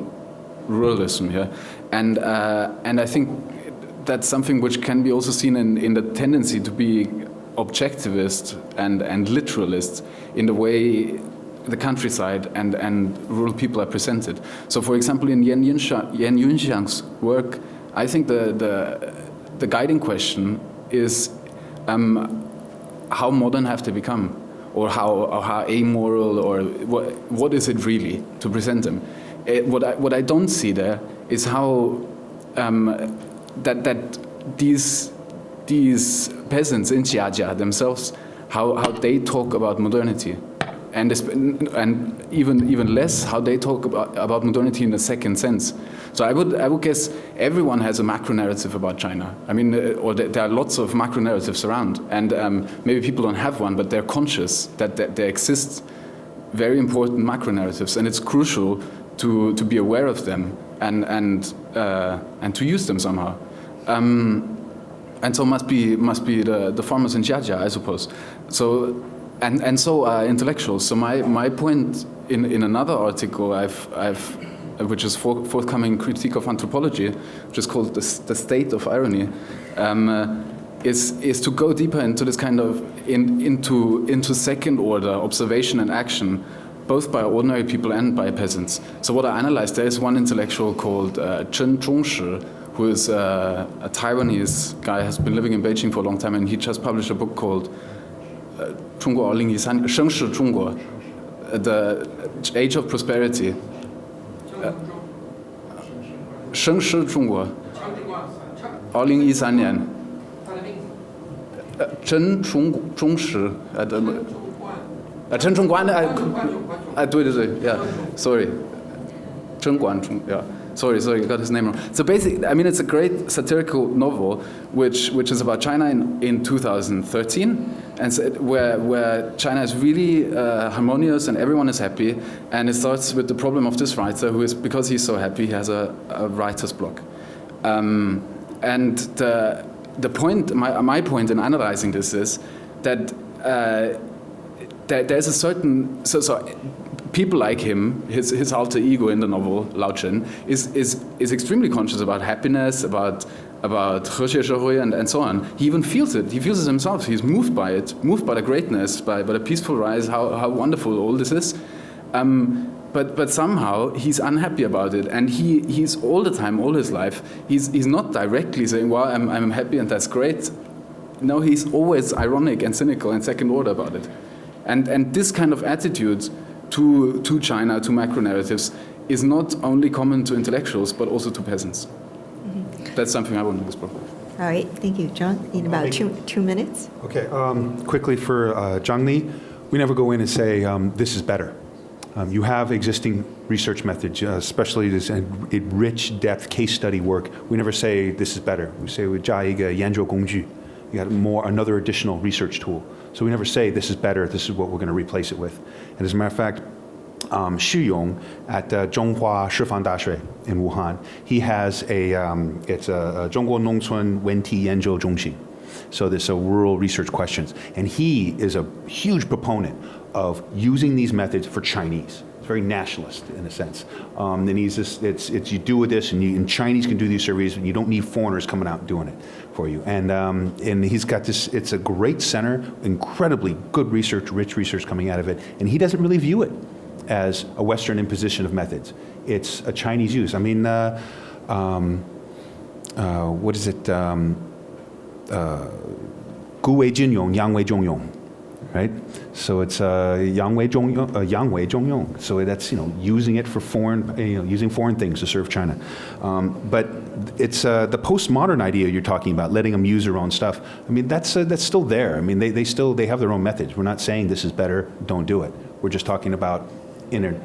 ruralism here, and I think that's something which can be also seen in the tendency to be objectivist and literalist in the way the countryside and rural people are presented. So, for example, in Yen Yunxiang's work, I think the guiding question is how modern have they become, or how amoral, or what is it really to present them? What I don't see there is how that these peasants in Xiajia themselves, how they talk about modernity, and even less how they talk about modernity in a second sense. So I would guess everyone has a macro narrative about China. I mean, or there are lots of macro narratives around, and maybe people don't have one, but they're conscious that there exist very important macro narratives, and it's crucial to be aware of them and to use them somehow. And so must be the farmers in Xiajia, I suppose. So and so are intellectuals. So my point in another article which is forthcoming critique of anthropology, which is called the state of irony, is to go deeper into this kind of into second order observation and action, both by ordinary people and by peasants. So what I analyzed, there is one intellectual called Chen Zhongshi, who is a Taiwanese guy, has been living in Beijing for a long time, and he just published a book called 中国2013盛世中国 The Age of Prosperity. 盛世中国 2013年 陈忠实 陈崇关 对对对 yeah sorry 陈管中 yeah sorry I got his name wrong. So basically, I mean, it's a great satirical novel which is about China in 2013, and so where China is really harmonious and everyone is happy, and it starts with the problem of this writer who is, because he's so happy, he has a writer's block. And the point, my point in analyzing this is that there's a certain so people like him, his alter ego in the novel, Lao Chen, is extremely conscious about happiness, about 和谐社会 and so on. He even feels it. He feels it himself. He's moved by it, moved by the greatness, by the peaceful rise, how wonderful all this is. But somehow he's unhappy about it, and he's all the time, all his life, he's not directly saying, well, I'm happy and that's great. No, he's always ironic and cynical and second order about it. And this kind of attitude to China, to macro narratives, is not only common to intellectuals, but also to peasants. Mm-hmm. That's something I want to explore. All right, thank you, John. In about two minutes. Okay, quickly for Zhang Li, we never go in and say, this is better. You have existing research methods, especially this rich depth case study work. We never say this is better. We say we 加一个研究工具. You got another additional research tool. So we never say this is better, this is what we're going to replace it with. And as a matter of fact, Xu Yong at Zhonghua Shifang Daxue in Wuhan, he has it's a 中国农村问题研究中心. So this rural research questions. And he is a huge proponent of using these methods for Chinese. It's very nationalist in a sense. And he's just, it's you do with this, and Chinese can do these surveys, and you don't need foreigners coming out and doing it for you. And he's got this, it's a great center, incredibly good research, rich research coming out of it, and he doesn't really view it as a Western imposition of methods. It's a Chinese use. I mean, what is it? 古为今用，洋为中用. Right, so it's yang wei zhong yong. So that's using it for foreign, using foreign things to serve China. But it's the postmodern idea you're talking about, letting them use their own stuff. I mean, that's still there. I mean, they have their own methods. We're not saying this is better, don't do it. We're just talking about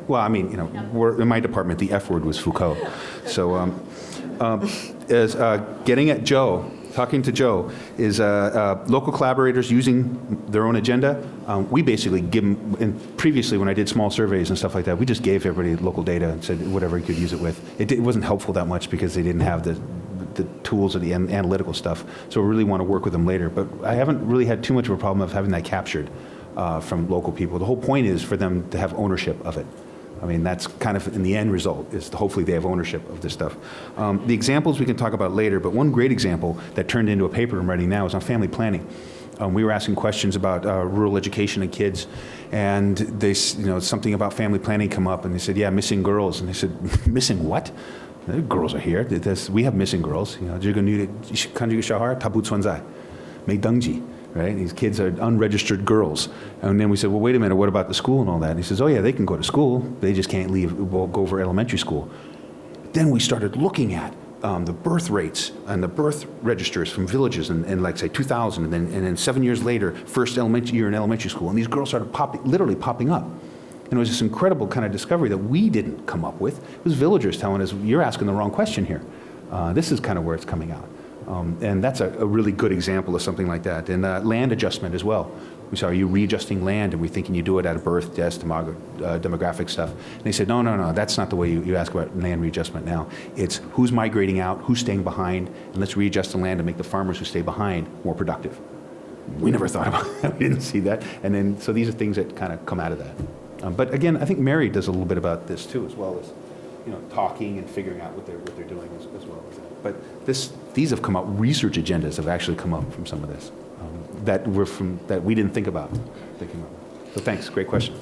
well, I mean, we're in my department. The F word was Foucault. So as getting at Joe. Talking to Joe is local collaborators using their own agenda. We basically give them, and previously when I did small surveys and stuff like that, we just gave everybody local data and said whatever you could use it with. It wasn't helpful that much because they didn't have the tools or the analytical stuff. So we really want to work with them later. But I haven't really had too much of a problem of having that captured from local people. The whole point is for them to have ownership of it. I mean, that's kind of in the end result is hopefully they have ownership of this stuff. The examples we can talk about later, but one great example that turned into a paper I'm writing now is on family planning. We were asking questions about rural education and kids, and they, something about family planning come up, and they said, yeah, missing girls. And they said, missing what? The girls are here. We have missing girls. Right? These kids are unregistered girls. And then we said, well, wait a minute, what about the school and all that? And he says, oh yeah, they can go to school. They just can't go over elementary school. Then we started looking at the birth rates and the birth registers from villages in like, say, 2000. And then 7 years later, first year in elementary school. And these girls started literally popping up. And it was this incredible kind of discovery that we didn't come up with. It was villagers telling us, you're asking the wrong question here. This is kind of where it's coming out. And that's a really good example of something like that. And land adjustment as well. We said, are you readjusting land? And we're thinking you do it at birth, death, demographic stuff. And they said, no, that's not the way you ask about land readjustment now. It's who's migrating out, who's staying behind, and let's readjust the land to make the farmers who stay behind more productive. We never thought about that. We didn't see that. And then, so these are things that kind of come out of that. But again, I think Mary does a little bit about this too, as well as talking and figuring out what they're doing as well as that. But these have come up, research agendas have actually come up from some of this. that we didn't think about. So thanks, great question.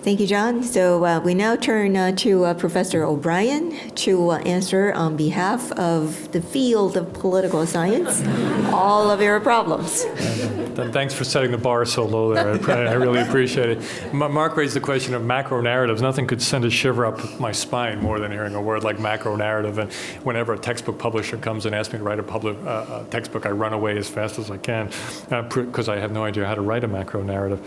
Thank you, John. So we now turn to Professor O'Brien to answer on behalf of the field of political science all of your problems. Then thanks for setting the bar so low there. I really appreciate it. Mark raised the question of macro narratives. Nothing could send a shiver up my spine more than hearing a word like macro narrative. And whenever a textbook publisher comes and asks me to write a textbook, I run away as fast as I can because I have no idea how to write a macro narrative.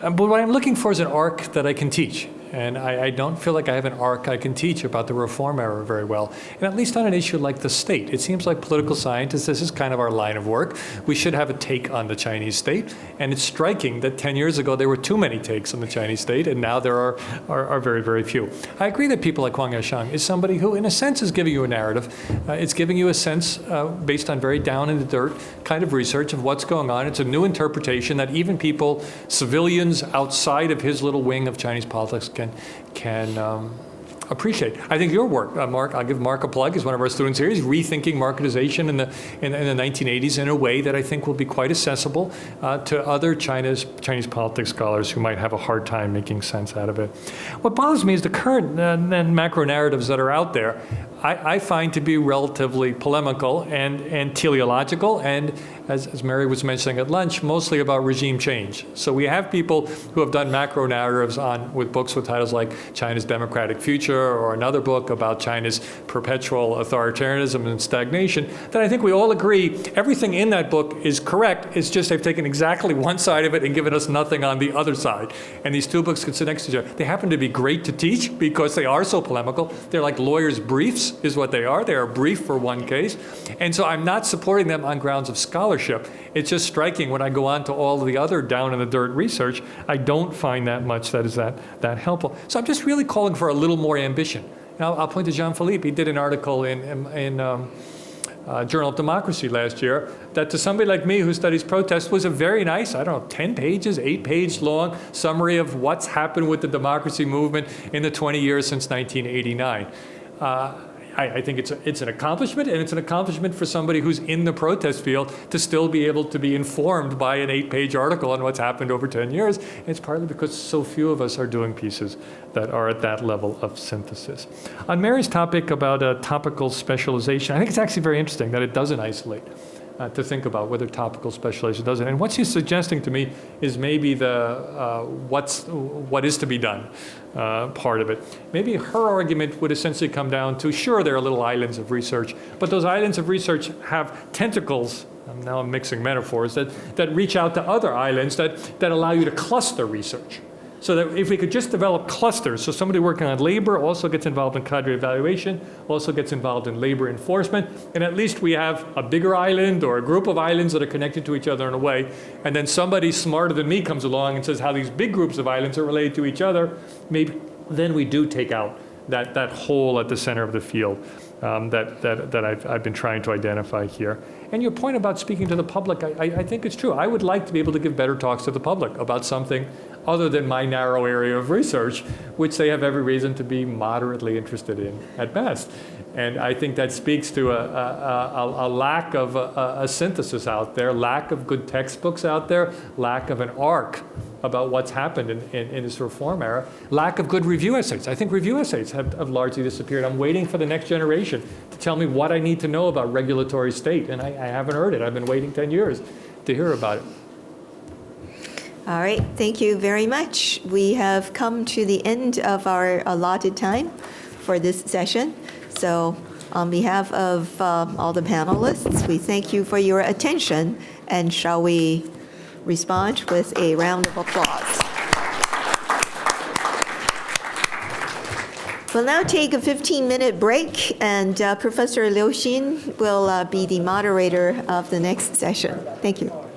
But what I'm looking for is an arc that I can teach. And I don't feel like I have an arc I can teach about the reform era very well, and at least on an issue like the state. It seems like political scientists, this is kind of our line of work. We should have a take on the Chinese state, and it's striking that 10 years ago there were too many takes on the Chinese state, and now there are very, very few. I agree that people like Huang Yasheng is somebody who, in a sense, is giving you a narrative. It's giving you a sense, based on very down-in-the-dirt kind of research of what's going on. It's a new interpretation that even people, civilians outside of his little wing of Chinese politics, can appreciate. I think your work, Mark, I'll give Mark a plug, is one of our students here. He's rethinking marketization in the 1980s in a way that I think will be quite accessible to other Chinese politics scholars who might have a hard time making sense out of it. What bothers me is the current macro narratives that are out there. I find to be relatively polemical and teleological, and as Mary was mentioning at lunch, mostly about regime change. So we have people who have done macro narratives with books with titles like China's Democratic Future, or another book about China's perpetual authoritarianism and stagnation, that I think we all agree everything in that book is correct. It's just they've taken exactly one side of it and given us nothing on the other side. And these two books can sit next to each other. They happen to be great to teach because they are so polemical. They're like lawyers' briefs is what they are. They are brief for one case. And so I'm not supporting them on grounds of scholarship. It's just striking when I go on to all of the other down-in-the-dirt research, I don't find that much that is that helpful. So I'm just really calling for a little more ambition. Now, I'll point to Jean-Philippe. He did an article in Journal of Democracy last year that to somebody like me who studies protest was a very nice, 10 pages, 8-page long summary of what's happened with the democracy movement in the 20 years since 1989. I think it's an accomplishment, and it's an accomplishment for somebody who's in the protest field to still be able to be informed by an 8-page article on what's happened over 10 years. And it's partly because so few of us are doing pieces that are at that level of synthesis. On Mary's topic about topical specialization, I think it's actually very interesting that it doesn't isolate. To think about whether topical specialization does it. And what she's suggesting to me is maybe the what is to be done part of it. Maybe her argument would essentially come down to, sure, there are little islands of research, but those islands of research have tentacles, now I'm mixing metaphors, that reach out to other islands that allow you to cluster research. So that if we could just develop clusters, so somebody working on labor also gets involved in cadre evaluation, also gets involved in labor enforcement, and at least we have a bigger island or a group of islands that are connected to each other in a way, and then somebody smarter than me comes along and says how these big groups of islands are related to each other, maybe then we do take out that hole at the center of the field that I've been trying to identify here. And your point about speaking to the public, I think it's true. I would like to be able to give better talks to the public about something other than my narrow area of research, which they have every reason to be moderately interested in at best. And I think that speaks to a lack of a synthesis out there, lack of good textbooks out there, lack of an arc about what's happened in this reform era, lack of good review essays. I think review essays have largely disappeared. I'm waiting for the next generation to tell me what I need to know about regulatory state, and I haven't heard it. I've been waiting 10 years to hear about it. All right, thank you very much. We have come to the end of our allotted time for this session. So on behalf of all the panelists, we thank you for your attention, and shall we respond with a round of applause. We'll now take a 15-minute break, and Professor Liu Xin will be the moderator of the next session. Thank you.